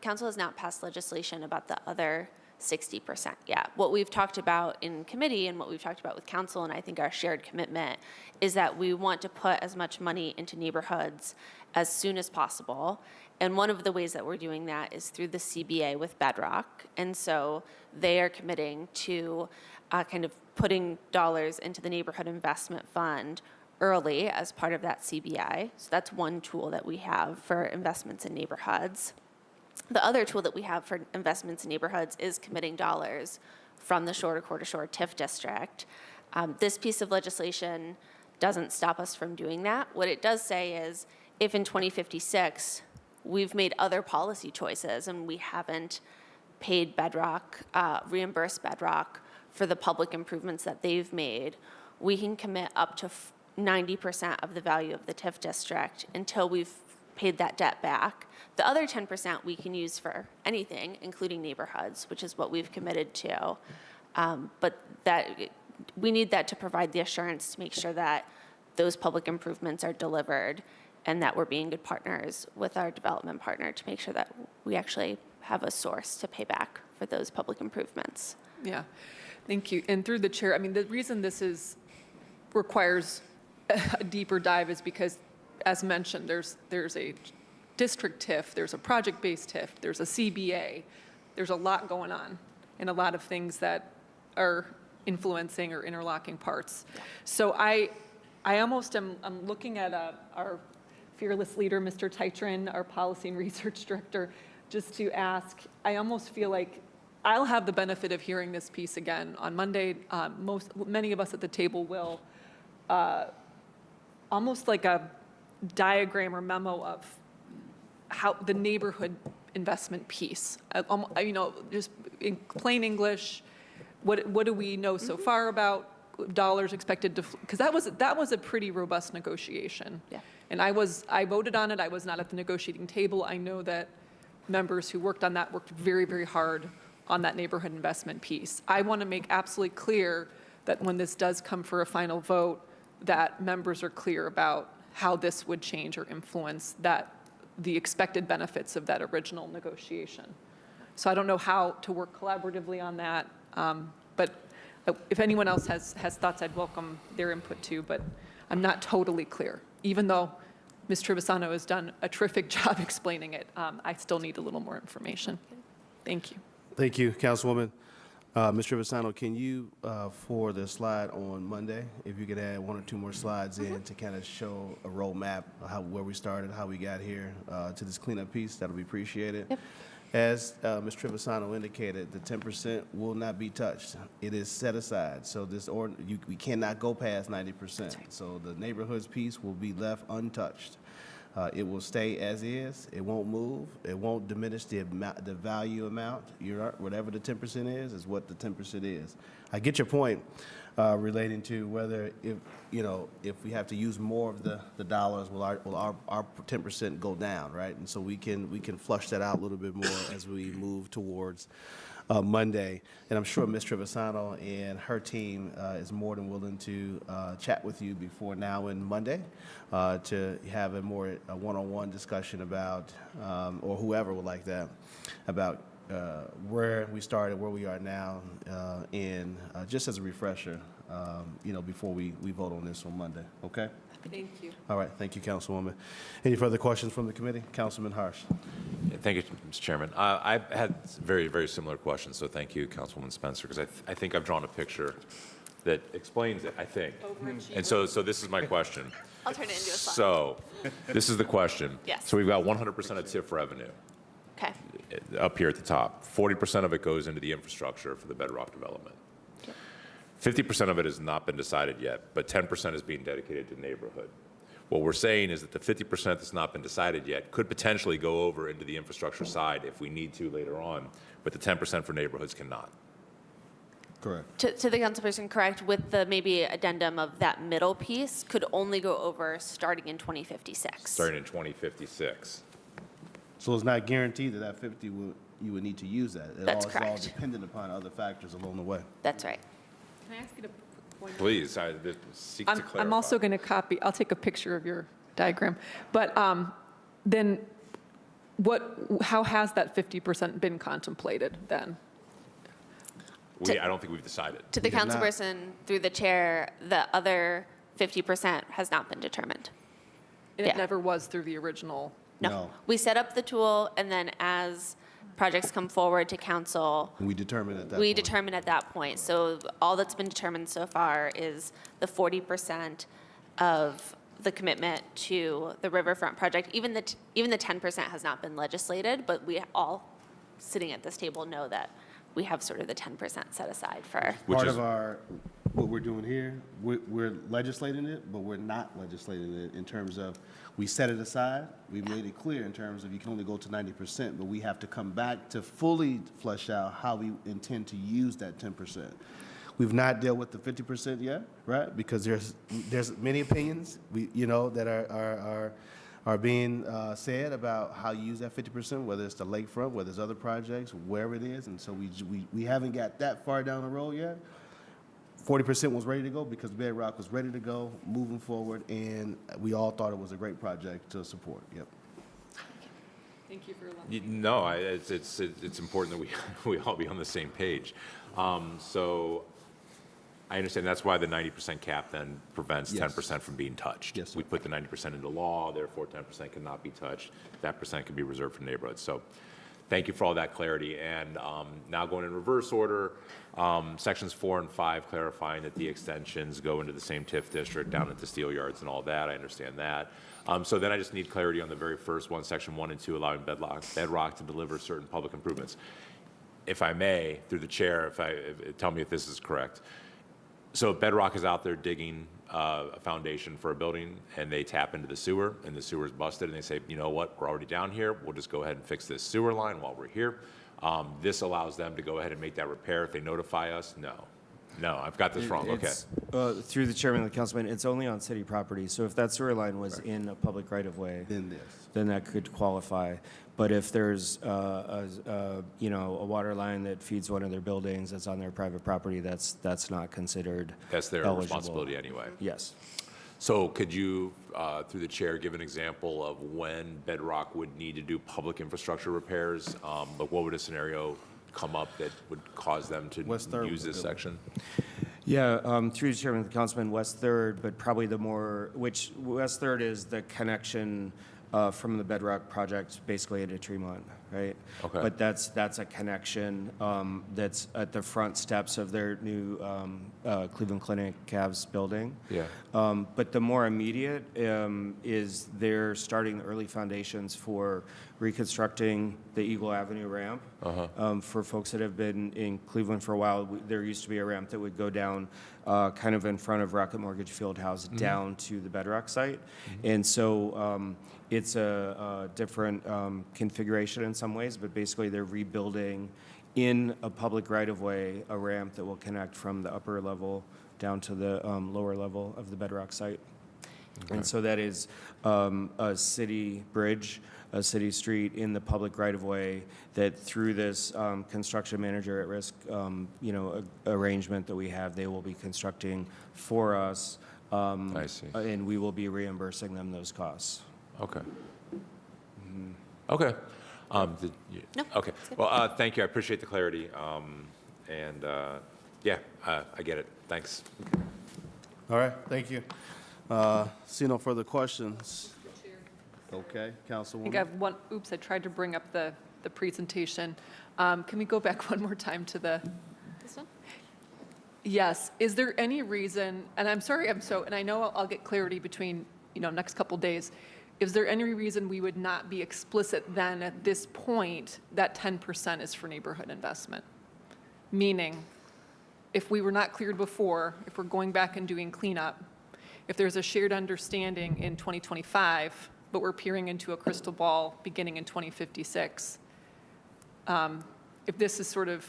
Council has not passed legislation about the other 60% yet. What we've talked about in committee and what we've talked about with council, and I think our shared commitment, is that we want to put as much money into neighborhoods as soon as possible. And one of the ways that we're doing that is through the CBA with Bedrock. And so they are committing to kind of putting dollars into the neighborhood investment fund early as part of that CBI. So that's one tool that we have for investments in neighborhoods. The other tool that we have for investments in neighborhoods is committing dollars from the shorter quarter shore TIF district. This piece of legislation doesn't stop us from doing that. What it does say is, if in 2056 we've made other policy choices and we haven't paid Bedrock, reimbursed Bedrock for the public improvements that they've made, we can commit up to 90% of the value of the TIF district until we've paid that debt back. The other 10% we can use for anything, including neighborhoods, which is what we've committed to. But we need that to provide the assurance to make sure that those public improvements are delivered and that we're being good partners with our development partner to make sure that we actually have a source to pay back for those public improvements. Yeah, thank you. And through the chair, I mean, the reason this requires a deeper dive is because, as mentioned, there's a district TIF, there's a project-based TIF, there's a CBA, there's a lot going on, and a lot of things that are influencing or interlocking parts. So I almost am, I'm looking at our fearless leader, Mr. Tytron, our policy and research director, just to ask, I almost feel like I'll have the benefit of hearing this piece again on Monday. Many of us at the table will, almost like a diagram or memo of how the neighborhood investment piece. Just in plain English, what do we know so far about dollars expected to, because that was a pretty robust negotiation. Yeah. And I voted on it. I was not at the negotiating table. I know that members who worked on that worked very, very hard on that neighborhood investment piece. I want to make absolutely clear that when this does come for a final vote, that members are clear about how this would change or influence the expected benefits of that original negotiation. So I don't know how to work collaboratively on that, but if anyone else has thoughts, I'd welcome their input too, but I'm not totally clear. Even though Ms. Trevisano has done a terrific job explaining it, I still need a little more information. Thank you. Thank you, Councilwoman. Ms. Trevisano, can you, for the slide on Monday, if you could add one or two more slides in to kind of show a roadmap of where we started, how we got here to this cleanup piece, that would be appreciated. Yep. As Ms. Trevisano indicated, the 10% will not be touched. It is set aside. So we cannot go past 90%. So the neighborhoods piece will be left untouched. It will stay as is. It won't move. It won't diminish the value amount. Whatever the 10% is what the 10% is. I get your point relating to whether if we have to use more of the dollars, will our 10% go down, right? And so we can flush that out a little bit more as we move towards Monday. And I'm sure Ms. Trevisano and her team is more than willing to chat with you before now and Monday to have a more one-on-one discussion about, or whoever would like that, about where we started, where we are now, and just as a refresher, before we vote on this on Monday, okay? Thank you. All right, thank you, Councilwoman. Any further questions from the committee? Councilman Harsh. Yeah, thank you, Mr. Chairman. I've had very, very similar questions, so thank you, Councilwoman Spencer, because I think I've drawn a picture that explains it, I think. And so this is my question. I'll turn it into a slide. So this is the question. Yes. So we've got 100% of TIF revenue Okay. up here at the top. 40% of it goes into the infrastructure for the bedrock development. 50% of it has not been decided yet, but 10% is being dedicated to neighborhood. What we're saying is that the 50% that's not been decided yet could potentially go over into the infrastructure side if we need to later on, but the 10% for neighborhoods cannot. Correct. To the councilperson, correct, with the maybe addendum of that middle piece could only go over starting in 2056. Starting in 2056. So it's not guaranteed that 50 you would need to use that. That's It's all correct. dependent upon other factors along the way. That's right. Can I ask you to point? Please, seek to clarify. I'm also going to copy, I'll take a picture of your diagram. But then how has that 50% been contemplated then? I don't think we've decided. To the We did not. councilperson, through the chair, the other 50% has not been determined. And it Yeah. never was through the original? No. We set up the tool, and then as projects come forward to council, We determine at that we point. determine at that point. So all that's been determined so far is the 40% of the commitment to the Riverfront project. Even the 10% has not been legislated, but we all sitting at this table know that we have sort of the 10% set aside for. Which Part is- of what we're doing here, we're legislating it, but we're not legislating it in terms of, we set it aside, we made it clear in terms of you can only go to 90%, but we have to come back to fully flesh out how we intend to use that 10%. We've not dealt with the 50% yet, right? Because there's many opinions that are being said about how you use that 50%, whether it's the lakefront, whether it's other projects, wherever it is, and so we haven't got that far down the road yet. 40% was ready to go because Bedrock was ready to go, moving forward, and we all thought it was a great project to support. Yep. Thank you for No, it's important that we all be on the same page. So I understand that's why the 90% cap then prevents Yes. 10% from being touched. Yes, sir. We put the 90% into law, therefore 10% cannot be touched. That percent can be reserved for neighborhoods. So thank you for all that clarity. And now going in reverse order, sections 4 and 5 clarifying that the extensions go into the same TIF district down at the steel yards and all that. I understand that. So then I just need clarity on the very first one, section 1 and 2, allowing Bedrock to deliver certain public improvements. If I may, through the chair, tell me if this is correct. So Bedrock is out there digging a foundation for a building, and they tap into the sewer, and the sewer's busted, and they say, you know what, we're already down here, we'll just go ahead and fix this sewer line while we're here. This allows them to go ahead and make that repair if they notify us? No, I've got this wrong, okay. Through the chairman and the councilman, it's only on city property. So if that sewer line was in a public right-of-way, then that could qualify. But if there's a water line that feeds one of their buildings that's on their private property, that's not considered That's their eligible. responsibility anyway. Yes. So could you, through the chair, give an example of when Bedrock would need to do public infrastructure repairs? Like what would a scenario come up that would cause them to West Third use this section? Yeah, through the chairman and the councilman, West Third, but probably which West Third is the connection from the Bedrock project basically into Tremont, right? Okay. But that's a connection that's at the front steps of their new Cleveland Clinic Cavs building. Yeah. But the more immediate is they're starting the early foundations for reconstructing the Eagle Avenue ramp. For folks that have been in Cleveland for a while, there used to be a ramp that would go down kind of in front of Rocket Mortgage Fieldhouse down to the Bedrock site. And so it's a different configuration in some ways, but basically they're rebuilding in a public right-of-way a ramp that will connect from the upper level down to the lower level of the Bedrock site. And so that is a city bridge, a city street in the public right-of-way that through this construction manager at risk, arrangement that we have, they will be constructing for us. I see. And we will be reimbursing them those costs. Okay. Okay. No, Okay. Well, thank you. I appreciate the clarity. Yeah, I get it. Thanks. All right, thank you. See no further questions. Okay, I think I Councilwoman. have one, I tried to bring up the presentation. Can we go back one more time to the? This one? Yes. Is there any reason, and I'm sorry, and I know I'll get clarity between, next couple days. Is there any reason we would not be explicit then at this point that 10% is for neighborhood investment? Meaning, if we were not cleared before, if we're going back and doing cleanup, if there's a shared understanding in 2025, but we're peering into a crystal ball beginning in 2056, if this is sort of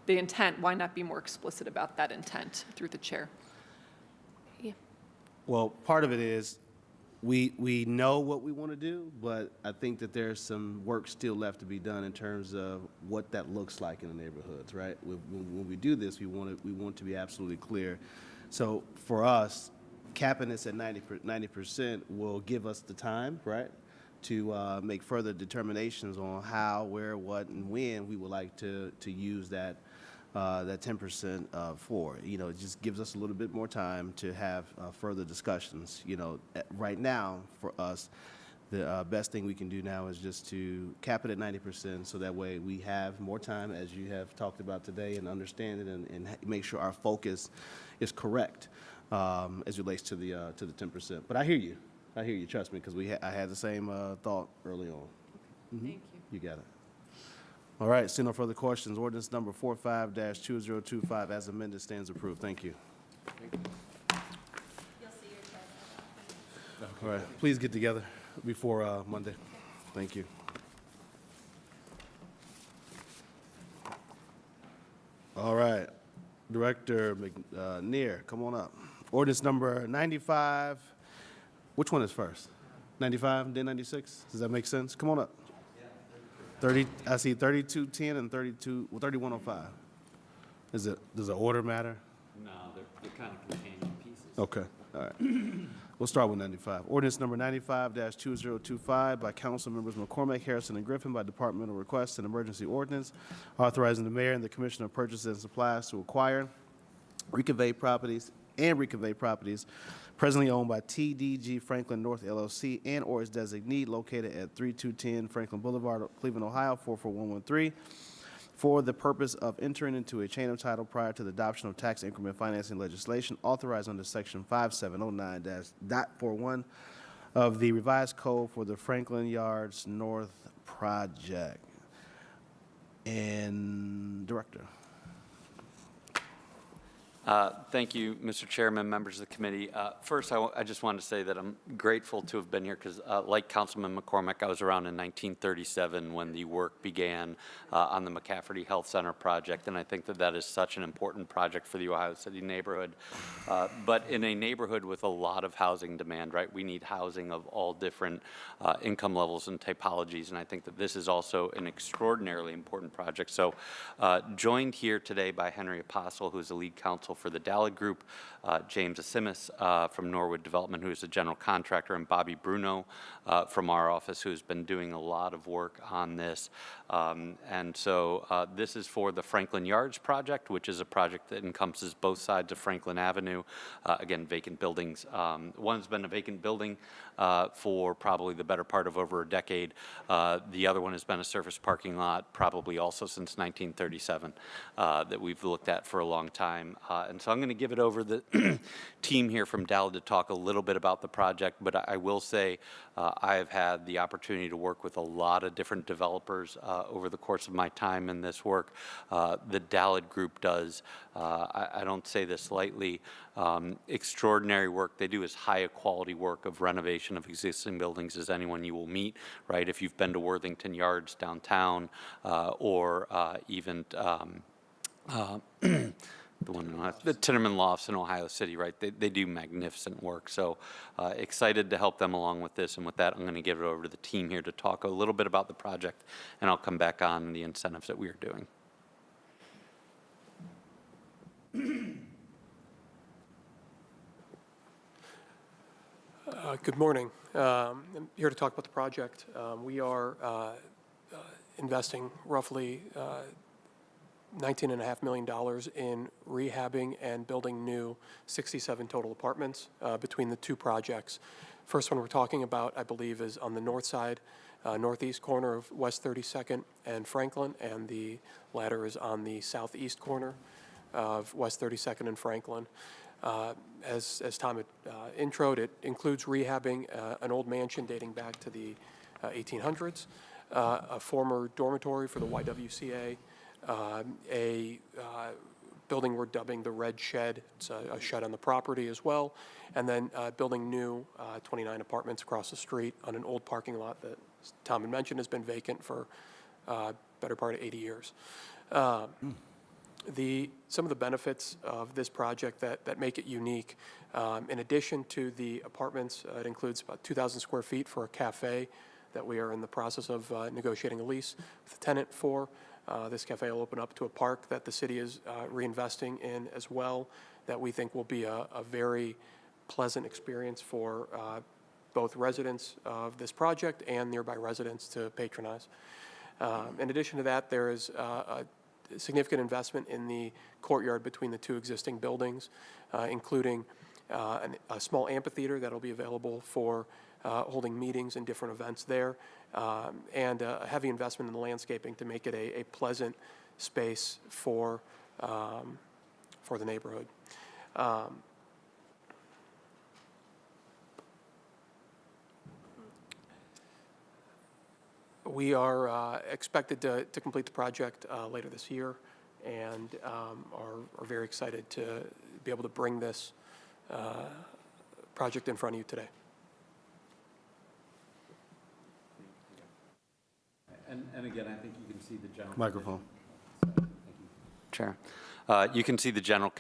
the intent, why not be more explicit about that intent through the chair? Yeah. Well, part of it is we know what we want to do, but I think that there's some work still left to be done in terms of what that looks like in the neighborhoods, right? When we do this, we want to be absolutely clear. So for us, capping this at 90% will give us the time, right, to make further determinations on how, where, what, and when we would like to use that 10% for. It just gives us a little bit more time to have further discussions. Right now, for us, the best thing we can do now is just to cap it at 90%, so that way we have more time, as you have talked about today, and understand it and make sure our focus is correct as it relates to the 10%. But I hear you. Trust me, because I had the same thought early on. Thank you. You got it. All right, see no further questions. Ordinance number 45-2025 as amended stands approved. Thank you. All right, please get together before Monday. Thank you. All right, Director McNear, come on up. Ordinance number 95. Which one is first? 95, then 96? Does that make sense? Come on up. 30, I see 3210 and 3105. Does the order matter? No, they're kind of contained pieces. Okay, all right. We'll start with 95. Ordinance number 95-2025 by council members McCormick, Harrison, and Griffin by departmental request, an emergency ordinance authorizing the mayor and the commissioner of purchases and supplies to acquire, reconvey properties presently owned by TDG Franklin North LLC and or its designee located at 3210 Franklin Boulevard, Cleveland, Ohio, 44113, for the purpose of entering into a chain of title prior to the adoption of tax increment financing legislation authorized under Section 5709-.41 of the revised code for the Franklin Yards North project. And Director. Thank you, Mr. Chairman, members of the committee. First, I just wanted to say that I'm grateful to have been here because, like Councilman McCormick, I was around in 1937 when the work began on the McCaffery Health Center project, and I think that that is such an important project for the Ohio City neighborhood. But in a neighborhood with a lot of housing demand, right, we need housing of all different income levels and typologies, and I think that this is also an extraordinarily important project. So joined here today by Henry Apostle, who is the lead counsel for the Dallad Group, James Asimis from Norwood Development, who is a general contractor, and Bobby Bruno from our office, who's been doing a lot of work on this. And so this is for the Franklin Yards project, which is a project that encompasses both sides of Franklin Avenue. Again, vacant buildings. One's been a vacant building for probably the better part of over a decade. The other one has been a surface parking lot, probably also since 1937, that we've looked at for a long time. And so I'm going to give it over the team here from Dallad to talk a little bit about the project, but I will say I have had the opportunity to work with a lot of different developers over the course of my time in this work. The Dallad Group does, I don't say this lightly, extraordinary work. They do as high a quality work of renovation of existing buildings as anyone you will meet, right? If you've been to Worthington Yards downtown or even the Tinnerman Lofts in Ohio City, right? They do magnificent work. So excited to help them along with this. And with that, I'm going to give it over to the team here to talk a little bit about the project, and I'll come back on the incentives that we are doing. Good morning. I'm here to talk about the project. We are investing roughly $19.5 million in rehabbing and building new 67 total apartments between the two projects. First one we're talking about, I believe, is on the north side, northeast corner of West 32nd and Franklin, and the latter is on the southeast corner of West 32nd and Franklin. As Tom had introed, it includes rehabbing an old mansion dating back to the 1800s, a former dormitory for the YWCA, a building we're dubbing the Red Shed. It's a shed on the property as well, and then building new 29 apartments across the street on an old parking lot that Tom had mentioned has been vacant for better part of 80 years. Some of the benefits of this project that make it unique, in addition to the apartments, it includes about 2,000 square feet for a cafe that we are in the process of negotiating a lease with the tenant for. This cafe will open up to a park that the city is reinvesting in as well, that we think will be a very pleasant experience for both residents of this project and nearby residents to patronize. In addition to that, there is a significant investment in the courtyard between the two existing buildings, including a small amphitheater that will be available for holding meetings and different events there, and a heavy investment in the landscaping to make it a pleasant space for the neighborhood. We are expected to complete the project later this year, and are very excited to be able to bring this project in front of you today. And again, I think you can see the general Microphone. Chair. You can see the general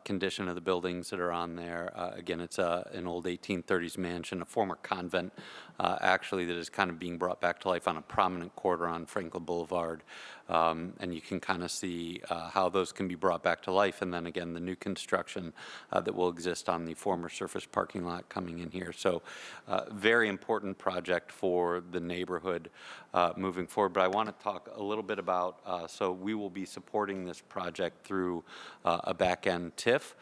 condition of the buildings that are on there. Again, it's an old 1830s mansion, a former convent, actually, that is kind of being brought back to life on a prominent corridor on Franklin Boulevard. And you can kind of see how those can be brought back to life. And then again, the new construction that will exist on the former surface parking lot coming in here. So very important project for the neighborhood moving forward. But I want to talk a little bit about, so we will be supporting this project through a back-end TIF.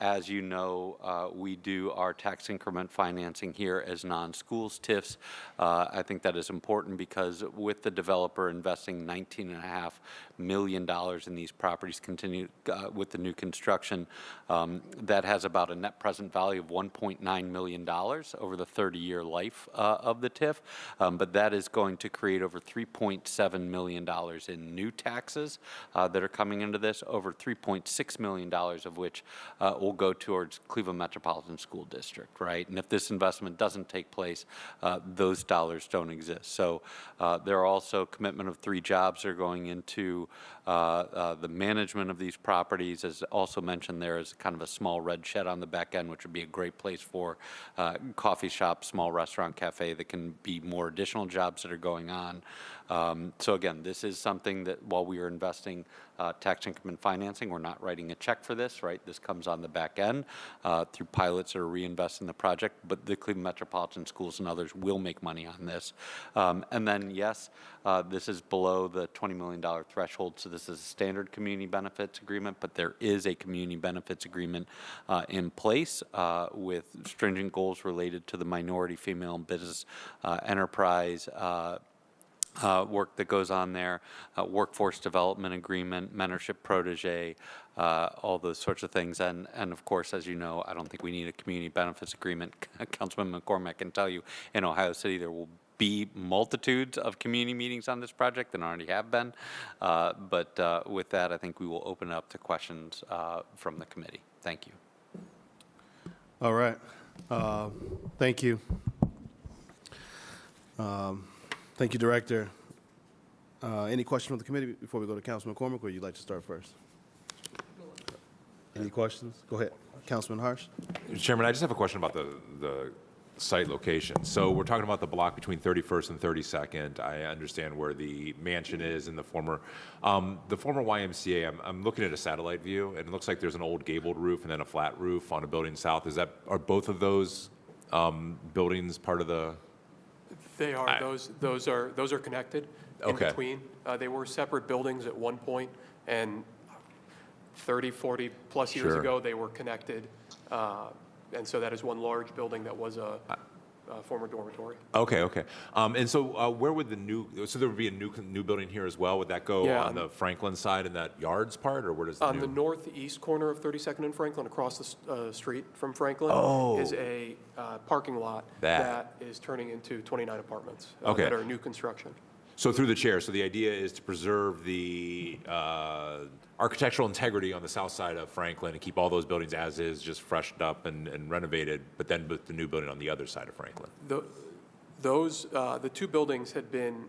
As you know, we do our tax increment financing here as non-schools TIFs. I think that is important because with the developer investing $19.5 million in these properties continue with the new construction, that has about a net present value of $1.9 million over the 30-year life of the TIF. But that is going to create over $3.7 million in new taxes that are coming into this, over $3.6 million of which will go towards Cleveland Metropolitan School District, right? And if this investment doesn't take place, those dollars don't exist. So there are also commitment of 3 jobs that are going into the management of these properties. As also mentioned, there is kind of a small red shed on the back end, which would be a great place for coffee shop, small restaurant, cafe. That can be more additional jobs that are going on. So again, this is something that while we are investing tax increment financing, we're not writing a check for this, right? This comes on the back end through pilots that are reinvesting in the project, but the Cleveland Metropolitan Schools and others will make money on this. And then, yes, this is below the $20 million threshold, so this is a standard community benefits agreement, but there is a community benefits agreement in place with stringent goals related to the minority, female, and business enterprise work that goes on there, workforce development agreement, mentorship protege, all those sorts of things. And of course, as you know, I don't think we need a community benefits agreement. Councilman McCormick can tell you in Ohio City there will be multitudes of community meetings on this project and already have been. But with that, I think we will open it up to questions from the committee. Thank you. All right. Thank you. Thank you, Director. Any questions from the committee before we go to Councilman McCormick, or you'd like to start first? Any questions? Go ahead. Councilman Harsh. Chairman, I just have a question about the site location. So we're talking about the block between 31st and 32nd. I understand where the mansion is and the former YMCA. I'm looking at a satellite view, and it looks like there's an old gabled roof and then a flat roof on a building south. Are both of those buildings part of the? They are. Those are connected in Okay. between. They were separate buildings at one point, and 30, 40 plus years Sure. ago, they were connected. And so that is one large building that was a former dormitory. Okay. And so where would so there would be a new building here as well? Would that go Yeah, on the Franklin side in that yards part, or where does On the northeast corner of 32nd and Franklin, across the street from Franklin, is a parking lot that is turning into 29 apartments that are new construction. So through the chair, so the idea is to preserve the architectural integrity on the south side of Franklin and keep all those buildings as is, just freshened up and renovated, but then with the new building on the other side of Franklin. The 2 buildings had been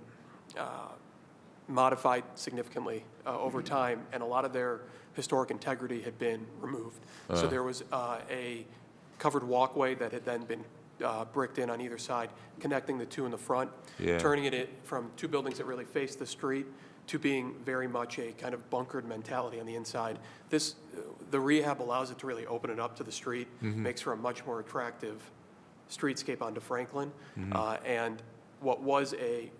modified significantly over time, and a lot of their historic integrity had been removed. So there was a covered walkway that had then been bricked in on either side, connecting the 2 in the front, turning it from 2 buildings that really face the street to being very much a kind of bunkered mentality on the inside. The rehab allows it to really open it up to the street, makes for a much more attractive streetscape onto Franklin. And what was a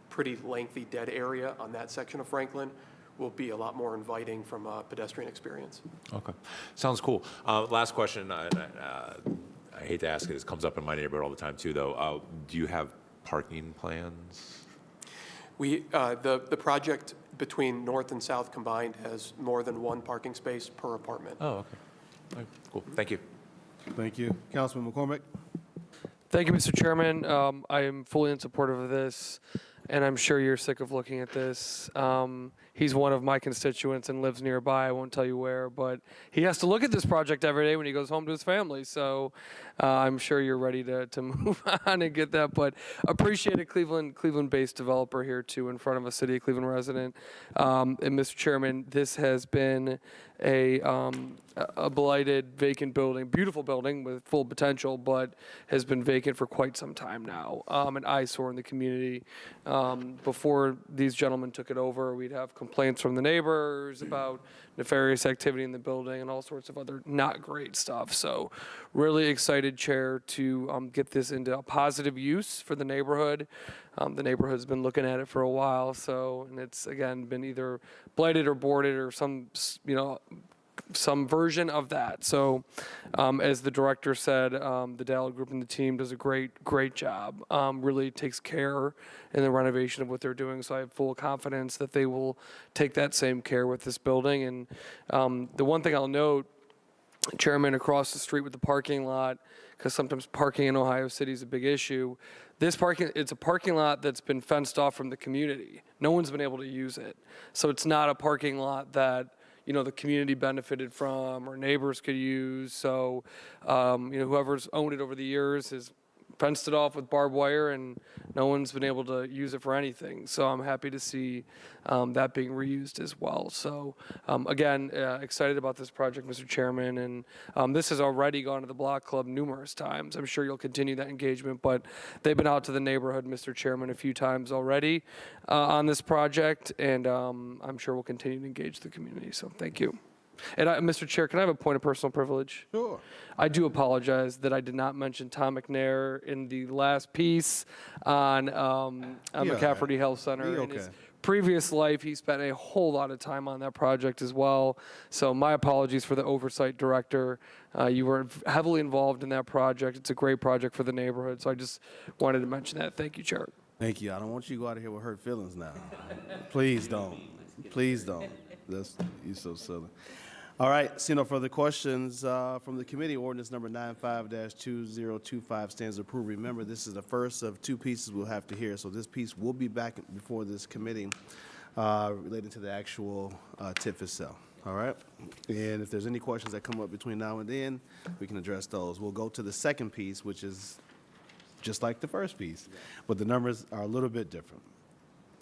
pretty lengthy dead area on that section of Franklin will be a lot more inviting from a pedestrian experience. Okay, sounds cool. Last question. I hate to ask it. This comes up in my neighborhood all the time too, though. Do you have parking plans? The project between north and south combined has more than 1 parking space per apartment. Oh, okay. All right, cool. Thank you. Thank you. Councilman McCormick. Thank you, Mr. Chairman. I am fully in support of this, and I'm sure you're sick of looking at this. He's one of my constituents and lives nearby. I won't tell you where, but he has to look at this project every day when he goes home to his family. So I'm sure you're ready to move on and get that. But appreciate a Cleveland-based developer here too, in front of a City of Cleveland resident. And Mr. Chairman, this has been a blighted vacant building, beautiful building with full potential, but has been vacant for quite some time now, an eyesore in the community. Before these gentlemen took it over, we'd have complaints from the neighbors about nefarious activity in the building and all sorts of other not great stuff. So really excited, Chair, to get this into a positive use for the neighborhood. The neighborhood's been looking at it for a while, and it's, again, been either blighted or boarded or some version of that. So as the director said, the Dallard Group and the team does a great job, really takes care in the renovation of what they're doing. So I have full confidence that they will take that same care with this building. And the one thing I'll note, Chairman, across the street with the parking lot, because sometimes parking in Ohio City is a big issue. It's a parking lot that's been fenced off from the community. No one's been able to use it. So it's not a parking lot that, the community benefited from or neighbors could use. So, whoever's owned it over the years has fenced it off with barbed wire, and no one's been able to use it for anything. So I'm happy to see that being reused as well. So again, excited about this project, Mr. Chairman, and this has already gone to the Block Club numerous times. I'm sure you'll continue that engagement, but they've been out to the neighborhood, Mr. Chairman, a few times already on this project, and I'm sure we'll continue to engage the community. So thank you. And Mr. Chair, can I have a point of personal privilege? Sure. I do apologize that I did not mention Tom McNair in the last piece on McCaffery Health Center. Be In his okay. previous life, he spent a whole lot of time on that project as well. So my apologies for the oversight director. You were heavily involved in that project. It's a great project for the neighborhood. So I just wanted to mention that. Thank you, Chair. Thank you. I don't want you to go out of here with hurt feelings now. Please don't. Please don't. You're so silly. All right, see no further questions from the committee. Ordinance number 95-2025 stands approved. Remember, this is the first of two pieces we'll have to hear, so this piece will be back before this committee related to the actual TIF itself. All right? And if there's any questions that come up between now and then, we can address those. We'll go to the second piece, which is just like the first piece, but the numbers are a little bit different.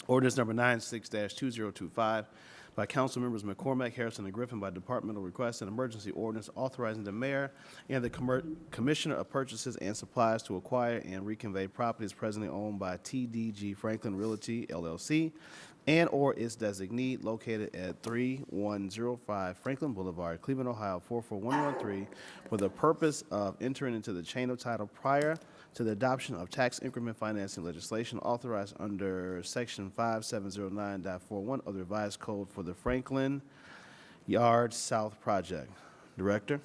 Ordinance number 96-2025 by council members McCormick, Harrison, and Griffin by departmental request, an emergency ordinance authorizing the mayor and the commissioner of purchases and supplies to acquire and reconvey properties presently owned by TDG Franklin Realty LLC and or its designee located at 3105 Franklin Boulevard, Cleveland, Ohio 44113, for the purpose of entering into the chain of title prior to the adoption of tax increment financing legislation authorized under Section 5709.41 of the revised code for the Franklin Yard South Project. Director?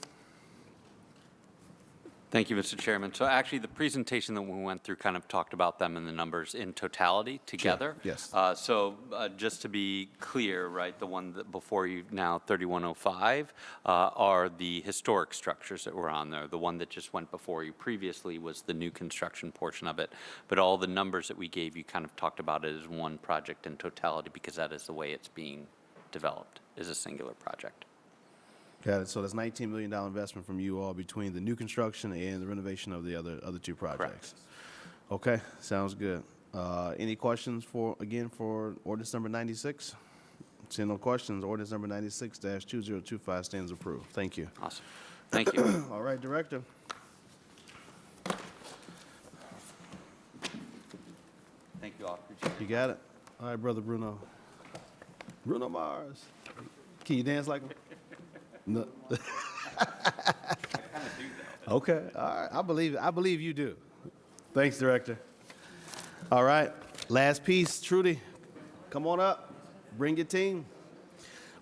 Thank you, Mr. Chairman. So actually, the presentation that we went through kind of talked about them and the numbers in totality together. Sure. Yes. So just to be clear, right, the one that before you now, 3105, are the historic structures that were on there. The one that just went before you previously was the new construction portion of it. But all the numbers that we gave you kind of talked about it as one project in totality because that is the way it's being developed, is a singular project. Got it. So that's $19 million investment from you all between the new construction and the renovation of the other two projects. Correct. Okay, sounds good. Any questions for ordinance number 96? Seeing no questions, ordinance number 96-2025 stands approved. Thank you. Awesome. Thank you. All right, Director. Thank you all. Appreciate it. You got it? All right, Brother Bruno. Bruno Mars. Can you dance like him? No. Okay, all right. I believe you do. Thanks, Director. All right, last piece. Trudy, come on up. Bring your team.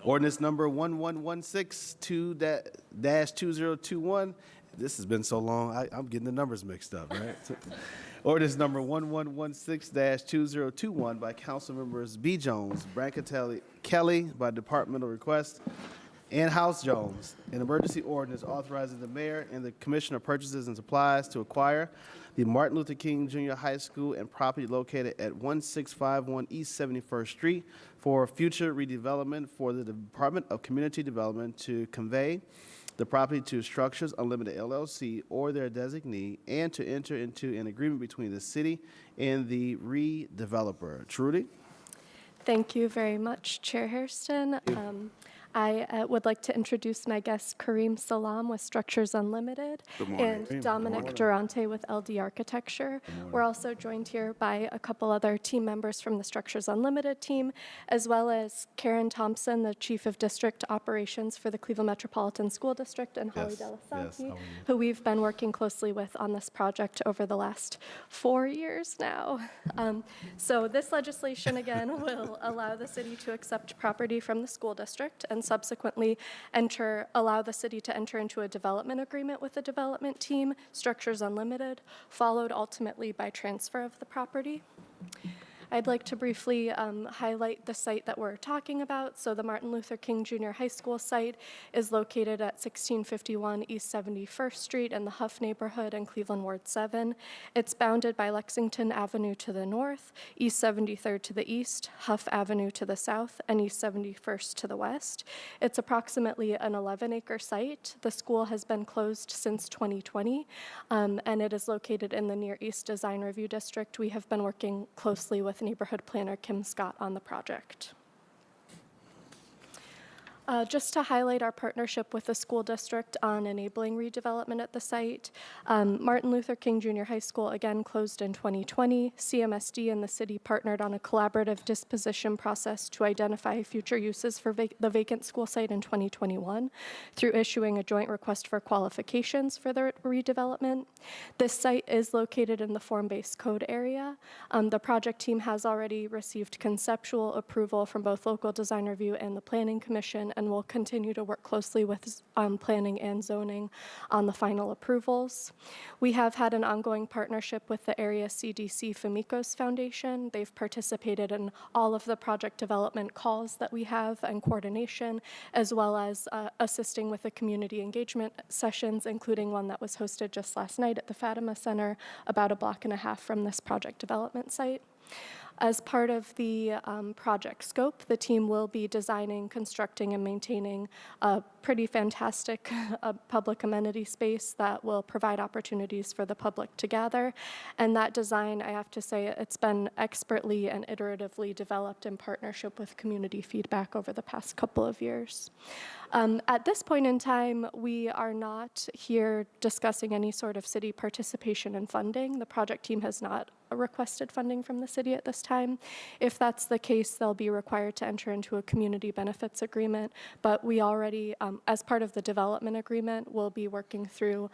Ordinance number 1116-2021. This has been so long, I'm getting the numbers mixed up, right? Ordinance number 1116-2021 by council members B. Jones, Brancatelli, Kelly by departmental request, and House Jones, an emergency ordinance authorizing the mayor and the commissioner of purchases and supplies to acquire the Martin Luther King Jr. High School and property located at 1651 East 71st Street for future redevelopment for the Department of Community Development to convey the property to Structures Unlimited LLC or their designee and to enter into an agreement between the city and the redeveloper. Trudy? Thank you very much, Chair Hairston. I would like to introduce my guest Kareem Salam with Structures Unlimited and Dominic Durante with LD Architecture. We're also joined here by a couple other team members from the Structures Unlimited team, as well as Karen Thompson, the Chief of District Operations for the Cleveland Metropolitan School District, and Holly Yes, Delasanti, how are you? who we've been working closely with on this project over the last 4 years now. So this legislation, again, will allow the city to accept property from the school district and subsequently allow the city to enter into a development agreement with the development team, Structures Unlimited, followed ultimately by transfer of the property. I'd like to briefly highlight the site that we're talking about. So the Martin Luther King Jr. High School site is located at 1651 East 71st Street in the Huff neighborhood in Cleveland Ward 7. It's bounded by Lexington Avenue to the north, East 73rd to the east, Huff Avenue to the south, and East 71st to the west. It's approximately an 11-acre site. The school has been closed since 2020, and it is located in the Near East Design Review District. We have been working closely with neighborhood planner Kim Scott on the project. Just to highlight our partnership with the school district on enabling redevelopment at the site, Martin Luther King Jr. High School again closed in 2020. CMSD and the city partnered on a collaborative disposition process to identify future uses for the vacant school site in 2021 through issuing a joint request for qualifications for the redevelopment. This site is located in the form-based code area. The project team has already received conceptual approval from both local design review and the planning commission, and will continue to work closely with planning and zoning on the final approvals. We have had an ongoing partnership with the area CDC Famicos Foundation. They've participated in all of the project development calls that we have and coordination, as well as assisting with the community engagement sessions, including one that was hosted just last night at the Fatima Center, about a block and a half from this project development site. As part of the project scope, the team will be designing, constructing, and maintaining a pretty fantastic public amenity space that will provide opportunities for the public to gather. And that design, I have to say, it's been expertly and iteratively developed in partnership with community feedback over the past couple of years. At this point in time, we are not here discussing any sort of city participation and funding. The project team has not requested funding from the city at this time. If that's the case, they'll be required to enter into a community benefits agreement, but we already, as part of the development agreement, we'll be working through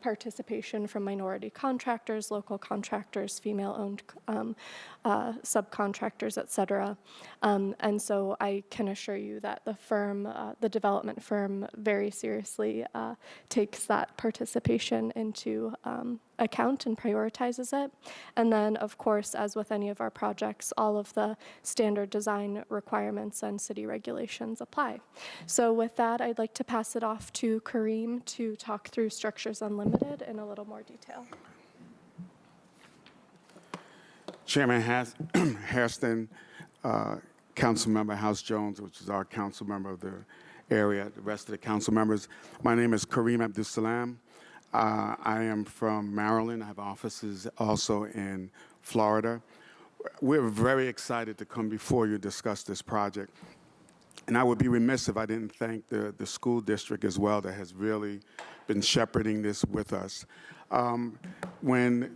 participation from minority contractors, local contractors, female-owned subcontractors, et cetera. And so I can assure you that the firm, the development firm, very seriously takes that participation into account and prioritizes it. And then, of course, as with any of our projects, all of the standard design requirements and city regulations apply. So with that, I'd like to pass it off to Kareem to talk through Structures Unlimited in a little more detail. Chairman Hairston, Councilmember House Jones, which is our council member of the area, the rest of the council members. My name is Kareem Abdus-Salam. I am from Maryland. I have offices also in Florida. We're very excited to come before you to discuss this project. And I would be remiss if I didn't thank the school district as well that has really been shepherding this with us. When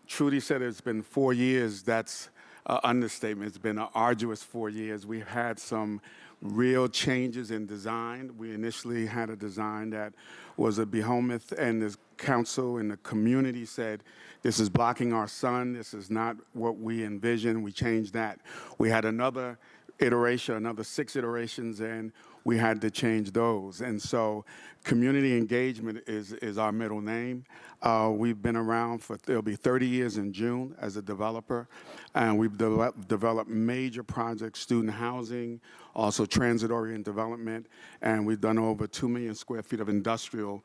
Trudy said it's been 4 years, that's an understatement. It's been an arduous 4 years. We've had some real changes in design. We initially had a design that was a behemoth, and the council and the community said, this is blocking our sun. This is not what we envisioned. We changed that. We had another iteration, another 6 iterations, and we had to change those. And so community engagement is our middle name. We've been around for, it'll be 30 years in June as a developer, and we've developed major projects, student housing, also transit-oriented development, and we've done over 2 million square feet of industrial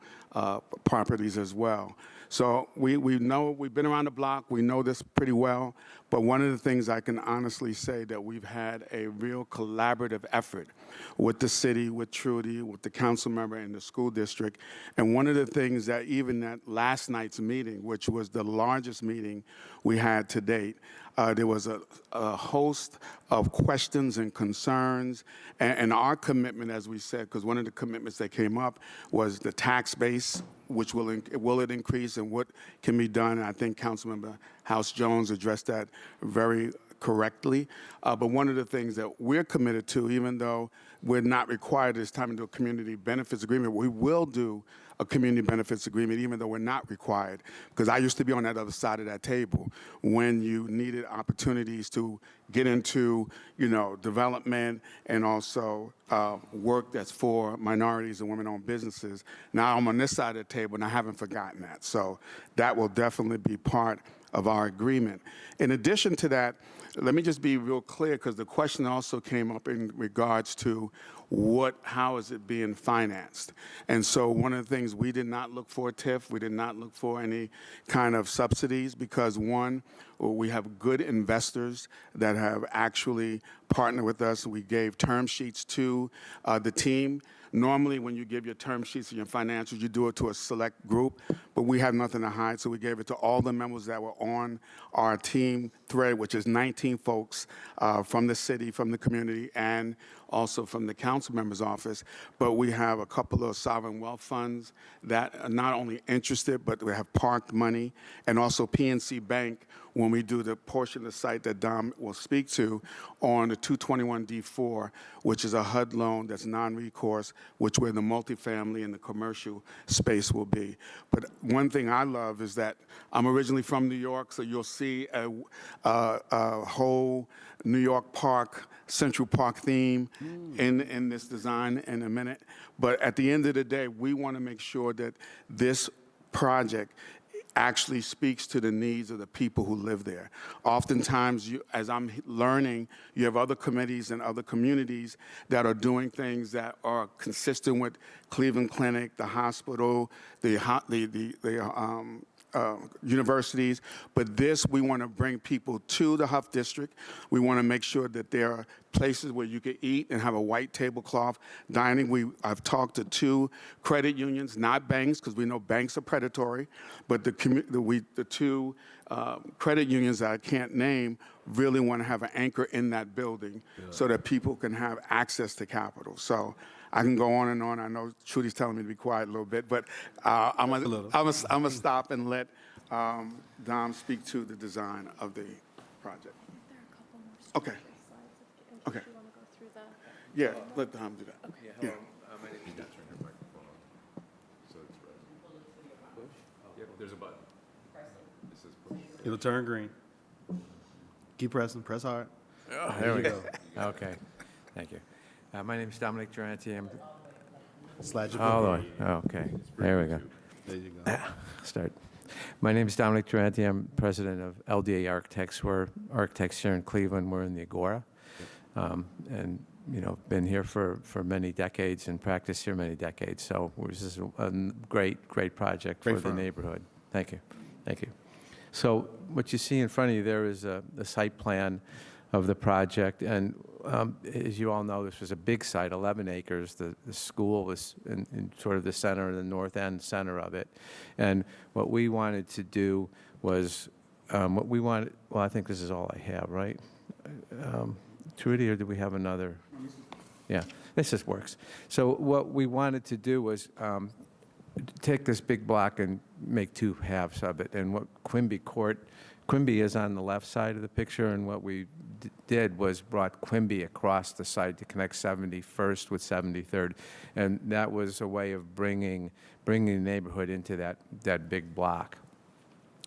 properties as well. So we know, we've been around the block, we know this pretty well, but one of the things I can honestly say that we've had a real collaborative effort with the city, with Trudy, with the council member and the school district. And one of the things that even at last night's meeting, which was the largest meeting we had to date, There was a host of questions and concerns, and our commitment, as we said, because one of the commitments that came up was the tax base, which will it increase, and what can be done. And I think Councilmember House Jones addressed that very correctly. But one of the things that we're committed to, even though we're not required this time to do a community benefits agreement, we will do a community benefits agreement, even though we're not required. Because I used to be on that other side of that table when you needed opportunities to get into, development and also work that's for minorities and women-owned businesses. Now I'm on this side of the table, and I haven't forgotten that. So that will definitely be part of our agreement. In addition to that, let me just be real clear, because the question also came up in regards to how is it being financed? And so one of the things, we did not look for a TIF. We did not look for any kind of subsidies because, one, we have good investors that have actually partnered with us. We gave term sheets to the team. Normally, when you give your term sheets and your financials, you do it to a select group, but we had nothing to hide, so we gave it to all the members that were on our team thread, which is 19 folks from the city, from the community, and also from the council member's office. But we have a couple of sovereign wealth funds that are not only interested, but we have parked money, and also PNC Bank, when we do the portion of the site that Dom will speak to on the 221D4, which is a HUD loan that's non-recourse, which where the multifamily and the commercial space will be. But one thing I love is that I'm originally from New York, so you'll see a whole New York Park, Central Park theme in this design in a minute. But at the end of the day, we want to make sure that this project actually speaks to the needs of the people who live there. Oftentimes, as I'm learning, you have other committees and other communities that are doing things that are consistent with Cleveland Clinic, the hospital, the universities, but this, we want to bring people to the Huff District. We want to make sure that there are places where you can eat and have a white tablecloth dining. I've talked to 2 credit unions, not banks, because we know banks are predatory, but the 2 credit unions that I can't name really want to have an anchor in that building so that people can have access to capital. So I can go on and on. I know Trudy's telling me to be quiet a little bit, but I'm gonna stop and let Dom speak to the design of the project. Okay. Okay. Yeah, let Dom do that. Okay. Yeah. My name is Dan. Turn your microphone on. So it's red. Yep, there's a button. This is push. It'll turn green. Keep pressing. Press hard. Oh, there we go. Okay. Thank you. My name is Dominic Duranti. I'm Slide your all the button. way. Oh, okay. There we go. There you go. Start. My name is Dominic Duranti. I'm president of LDA Architects. We're architects here in Cleveland. We're in the Agora. And, been here for many decades and practiced here many decades. So this is a great project for the neighborhood. Thank you. Thank you. So what you see in front of you there is the site plan of the project. And as you all know, this was a big site, 11 acres. The school was in sort of the center, the north end center of it. And what we wanted to do was, well, I think this is all I have, right? Trudy, or do we have another? Yeah, this just works. So what we wanted to do was take this big block and make 2 halves of it. And what Quimby is on the left side of the picture, and what we did was brought Quimby across the site to connect 71st with 73rd, and that was a way of bringing the neighborhood into that big block.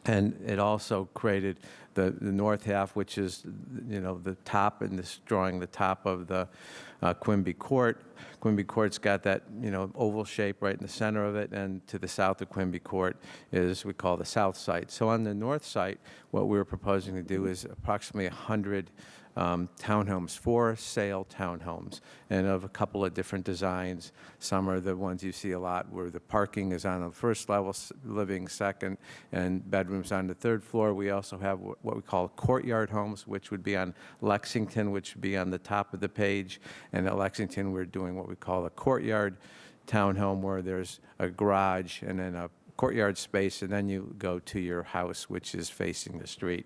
And it also created the north half, which is, the top, and this drawing the top of the Quimby Court. Quimby Court's got that, oval shape right in the center of it, and to the south of Quimby Court is, we call the south site. So on the north site, what we're proposing to do is approximately 100 townhomes, for sale townhomes, and of a couple of different designs. Some are the ones you see a lot where the parking is on the first level, living second, and bedrooms on the 3rd floor. We also have what we call courtyard homes, which would be on Lexington, which would be on the top of the page. And at Lexington, we're doing what we call a courtyard townhome, where there's a garage and then a courtyard space, and then you go to your house, which is facing the street.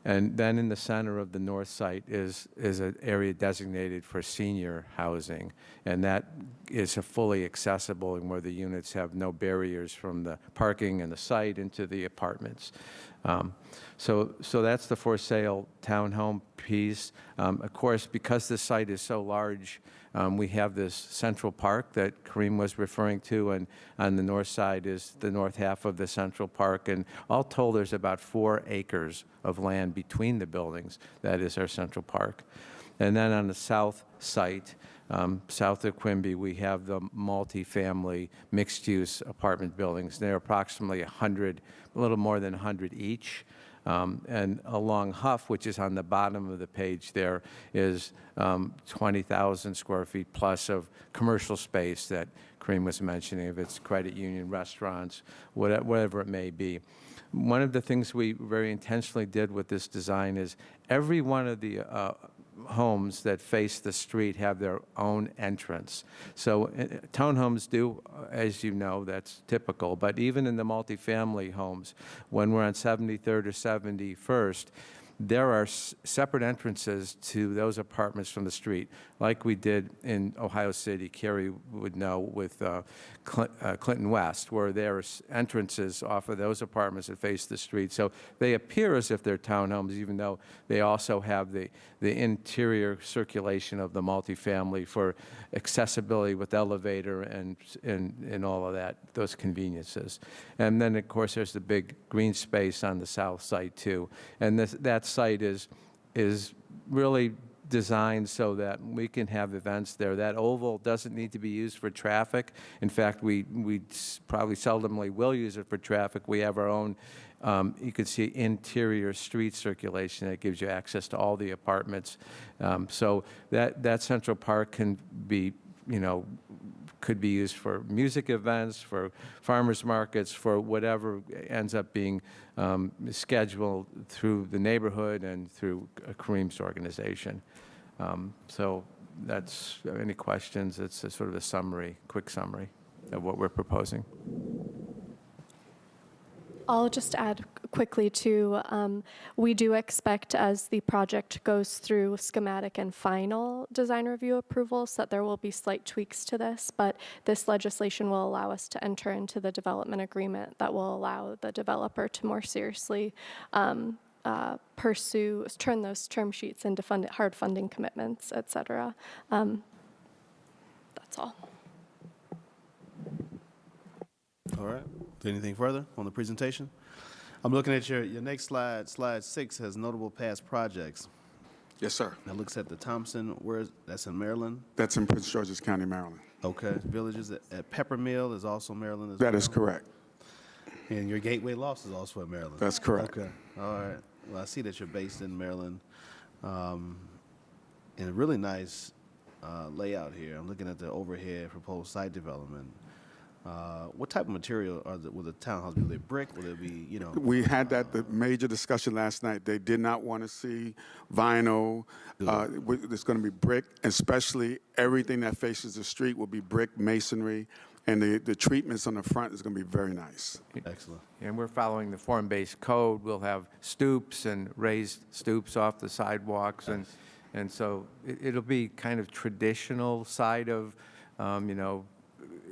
And then in the center of the north site is an area designated for senior housing, and that is fully accessible and where the units have no barriers from the parking and the site into the apartments. So that's the for sale townhome piece. Of course, because the site is so large, we have this central park that Kareem was referring to, and on the north side is the north half of the central park. And all told, there's about 4 acres of land between the buildings. That is our central park. And then on the south site, south of Quimby, we have the multifamily mixed-use apartment buildings. They're approximately 100, a little more than 100 each. And along Huff, which is on the bottom of the page there, is 20,000 square feet plus of commercial space that Kareem was mentioning, if it's credit union, restaurants, whatever it may be. One of the things we very intentionally did with this design is every one of the homes that face the street have their own entrance. So townhomes do, as you know, that's typical, but even in the multifamily homes, when we're on 73rd or 71st, there are separate entrances to those apartments from the street, like we did in Ohio City, Carrie would know, with Clinton West, where there are entrances off of those apartments that face the street. So they appear as if they're townhomes, even though they also have the interior circulation of the multifamily for accessibility with elevator and all of that, those conveniences. And then, of course, there's the big green space on the south side, too. And that site is really designed so that we can have events there. That oval doesn't need to be used for traffic. In fact, we probably seldomly will use it for traffic. We have our own, you can see interior street circulation that gives you access to all the apartments. So that Central Park can be, could be used for music events, for farmers markets, for whatever ends up being scheduled through the neighborhood and through Kareem's organization. So that's, any questions? It's a sort of a summary, quick summary of what we're proposing. I'll just add quickly too, we do expect as the project goes through schematic and final design review approvals that there will be slight tweaks to this, but this legislation will allow us to enter into the development agreement that will allow the developer to more seriously turn those term sheets into hard funding commitments, et cetera. That's all. All right. Anything further on the presentation? I'm looking at your next slide. Slide 6 has notable past projects. Yes, sir. That looks at the Thompson, that's in Maryland? That's in Prince George's County, Maryland. Okay. Villages at Pepper Mill is also Maryland as well? That is correct. And your Gateway Loft is also in Maryland? That's correct. Okay. All right. Well, I see that you're based in Maryland. And a really nice layout here. I'm looking at the overhead proposed site development. What type of material will the townhouse be? Will it brick? Will it be, We had the major discussion last night. They did not want to see vinyl. It's going to be brick, especially everything that faces the street will be brick masonry, and the treatments on the front is going to be very nice. Excellent. And we're following the form-based code. We'll have stoops and raised stoops off the sidewalks, and so it'll be kind of traditional side of,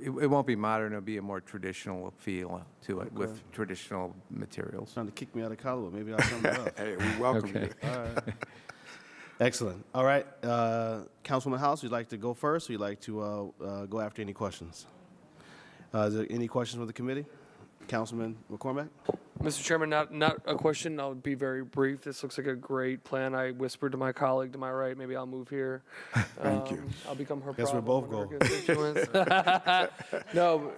it won't be modern. It'll be a more traditional feel to it with traditional materials. Trying to kick me out of college. Maybe I'll come up. Hey, we welcome you. All right. Excellent. All right. Councilwoman House, you'd like to go first, or you'd like to go after any questions? Is there any questions from the committee? Councilman McCormack? Mr. Chairman, not a question. I'll be very brief. This looks like a great plan. I whispered to my colleague to my right, maybe I'll move here. Thank you. I'll become her Guess we're problem. both with her constituents. No,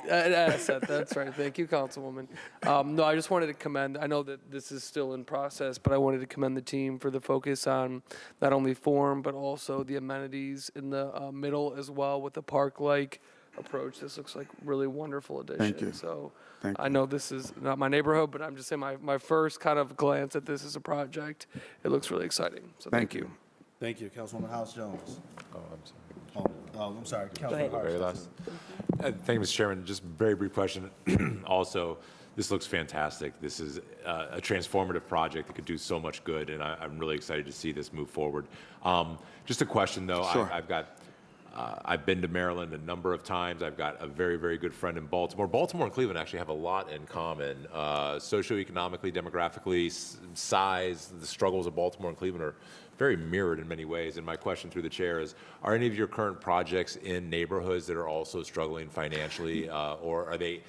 that's right. Thank you, Councilwoman. No, I just wanted to commend, I know that this is still in process, but I wanted to commend the team for the focus on not only form, but also the amenities in the middle as well with the park-like approach. This looks like really wonderful addition. Thank you. So Thank I know this is not my neighborhood, but I'm just saying my first kind of glance at this as a project, it looks really exciting. So thank you. Thank you. Councilwoman House Jones. Oh, I'm sorry. I'm sorry. Very last. Thank you, Mr. Chairman. Just a very brief question. Also, This looks fantastic. This is a transformative project that could do so much good, and I'm really excited to see this move forward. Just a question, though. Sure. I've been to Maryland a number of times. I've got a very, very good friend in Baltimore. Baltimore and Cleveland actually have a lot in common. Socioeconomically, demographically, size, the struggles of Baltimore and Cleveland are very mirrored in many ways. And my question through the chair is, are any of your current projects in neighborhoods that are also struggling financially? Or are they,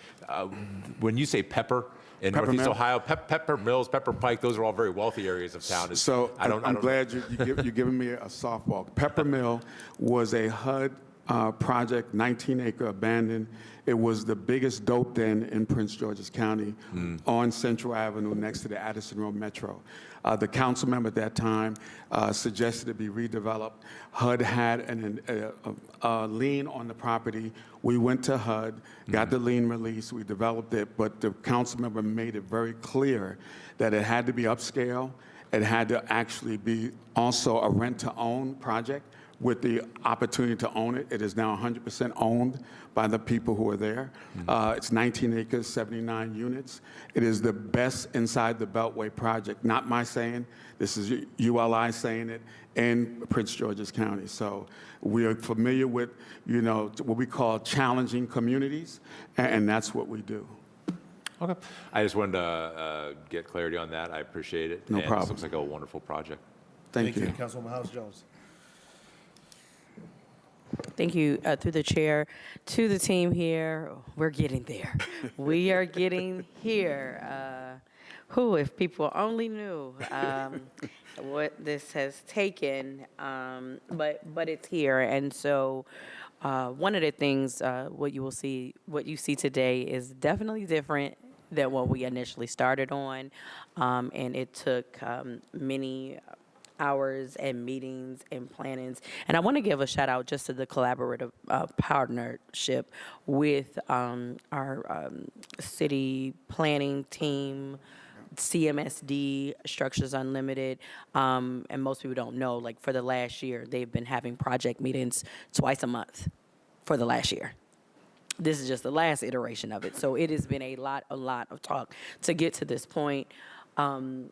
when you say Pepper in Northeast Mill? Ohio, Pepper Mills, Pepper Pike, those are all very wealthy areas of town. So I'm glad you're giving me a softball. Pepper Mill was a HUD project, 19-acre abandoned. It was the biggest dope den in Prince George's County on Central Avenue next to the Addison Road Metro. The council member at that time suggested it be redeveloped. HUD had a lien on the property. We went to HUD, got the lien release, we developed it, but the council member made it very clear that it had to be upscale. It had to actually be also a rent-to-own project with the opportunity to own it. It is now 100% owned by the people who are there. It's 19 acres, 79 units. It is the best inside the Beltway project. Not my saying, this is ULI saying it, in Prince George's County. So we are familiar with, what we call challenging communities, and that's what we do. Okay. I just wanted to get clarity on that. I appreciate it. No problem. This looks like a wonderful project. Thank you. Councilwoman House-Jones. Thank you, through the chair, to the team here. We're getting there. We are getting here. If people only knew what this has taken, but it's here. And so one of the things, what you see today is definitely different than what we initially started on. And it took many hours and meetings and plannings. And I want to give a shout out just to the collaborative partnership with our city planning team, CMSD, Structures Unlimited, and most people don't know, like for the last year, they've been having project meetings twice a month for the last year. This is just the last iteration of it. So it has been a lot of talk to get to this point. And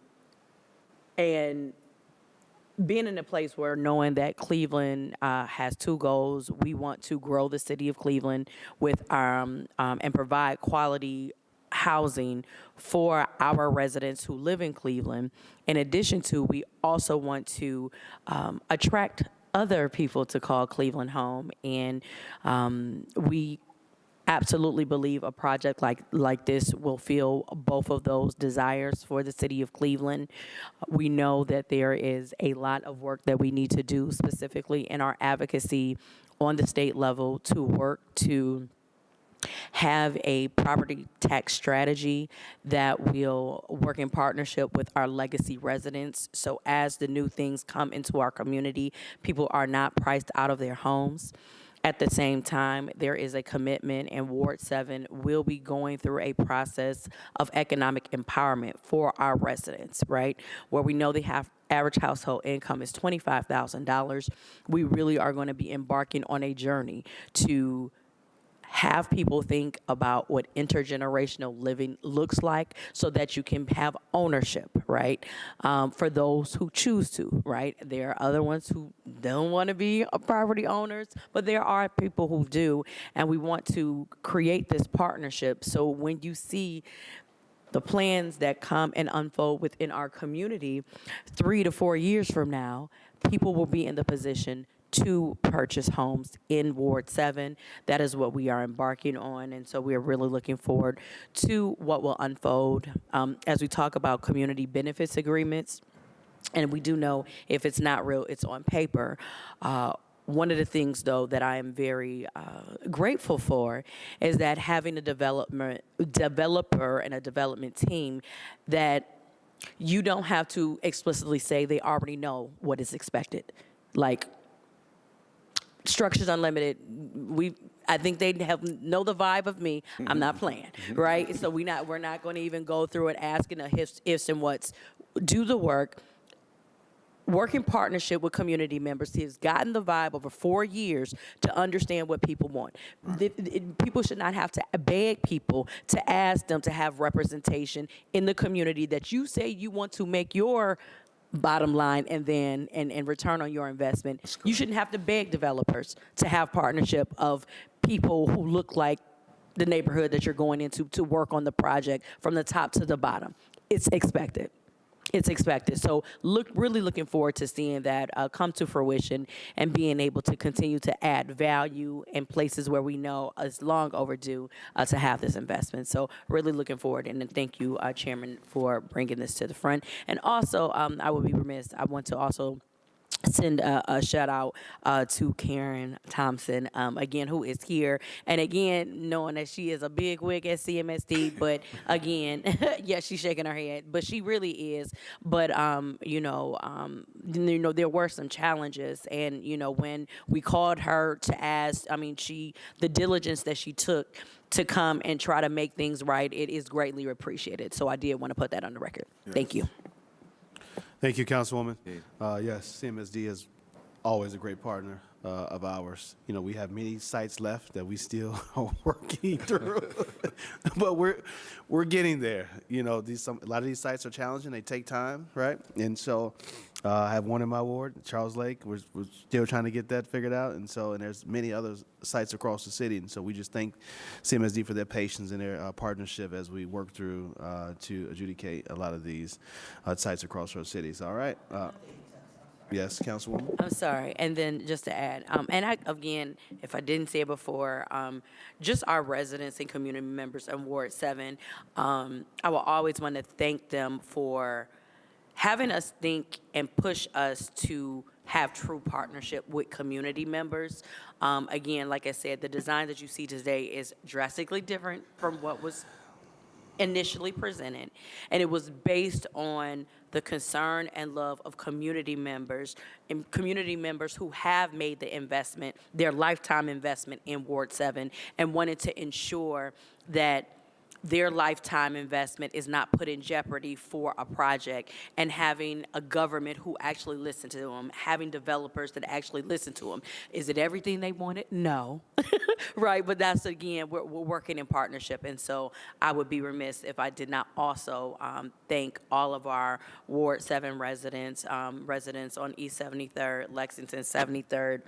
being in a place where knowing that Cleveland has two goals, we want to grow the city of Cleveland with and provide quality housing for our residents who live in Cleveland. In addition to, we also want to attract other people to call Cleveland home, and we absolutely believe a project like this will fill both of those desires for the city of Cleveland. We know that there is a lot of work that we need to do specifically in our advocacy on the state level to work to have a property tax strategy that will work in partnership with our legacy residents. So as the new things come into our community, people are not priced out of their homes. At the same time, there is a commitment, and Ward 7 will be going through a process of economic empowerment for our residents, right? Where we know they have average household income is $25,000. We really are going to be embarking on a journey to have people think about what intergenerational living looks like so that you can have ownership, right? For those who choose to, right? There are other ones who don't want to be property owners, but there are people who do, and we want to create this partnership. So when you see the plans that come and unfold within our community, 3 to 4 years from now, people will be in the position to purchase homes in Ward 7. That is what we are embarking on, and so we are really looking forward to what will unfold as we talk about community benefits agreements. And we do know if it's not real, it's on paper. One of the things, though, that I am very grateful for is that having a developer and a development team that you don't have to explicitly say they already know what is expected. Like, Structures Unlimited, I think they know the vibe of me. I'm not playing, right? So we're not going to even go through it asking the ifs and whats. Do the work. work in partnership with community members. He has gotten the vibe over 4 years to understand what people want. People should not have to beg people to ask them to have representation in the community that you say you want to make your bottom line and then and return on your investment. You shouldn't have to beg developers to have partnership of people who look like the neighborhood that you're going into to work on the project from the top to the bottom. It's expected. It's expected. So really looking forward to seeing that come to fruition and being able to continue to add value in places where we know it's long overdue to have this investment. So really looking forward, and thank you, Chairman, for bringing this to the front. And also, I would be remiss, I want to also send a shout out to Karen Thompson, again, who is here. And again, knowing that she is a big wig at CMSD, but again, yeah, she's shaking her head, but she really is. But, there were some challenges. And, when we called her to ask, the diligence that she took to come and try to make things right, it is greatly appreciated. So I did want to put that on the record. Yes. Thank you. Thank you, Councilwoman. Yes, CMSD is always a great partner of ours. We have many sites left that we still are working through, but we're getting there. A lot of these sites are challenging. They take time, right? And so I have one in my ward, Charles Lake. We're still trying to get that figured out. And there's many other sites across the city. And so we just thank CMSD for their patience and their partnership as we work through to adjudicate a lot of these sites across our cities. All right. Yes, Councilwoman. I'm sorry. And then just to add, again, if I didn't say it before, just our residents and community members in Ward 7, I will always want to thank them for having us think and push us to have true partnership with community members. Again, like I said, the design that you see today is drastically different from what was initially presented, and it was based on the concern and love of community members and community members who have made the investment, their lifetime investment in Ward 7, and wanted to ensure that their lifetime investment is not put in jeopardy for a project, and having a government who actually listened to them, having developers that actually listen to them. Is it everything they wanted? No. Right, but that's, again, we're working in partnership, and so I would be remiss if I did not also thank all of our Ward 7 residents, residents on East 73rd, Lexington 73rd,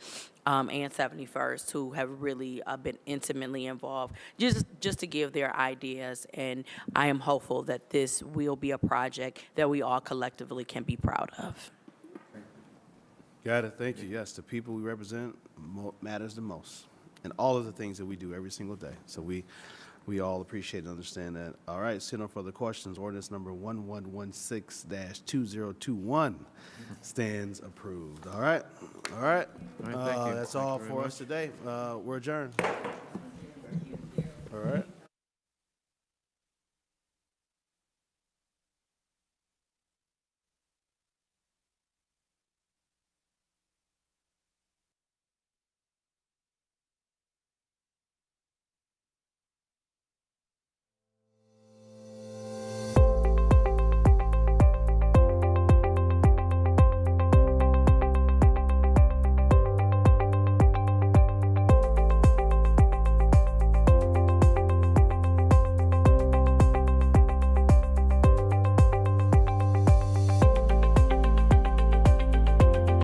and 71st, who have really been intimately involved, just to give their ideas. And I am hopeful that this will be a project that we all collectively can be proud of. Got it. Thank you. Yes, the people we represent matters the most, and all of the things that we do every single day. So we all appreciate and understand that. All right, seeing no further questions, ordinance number 1116-2021 stands approved. All right. All right, thank you. That's all for us today. We're adjourned.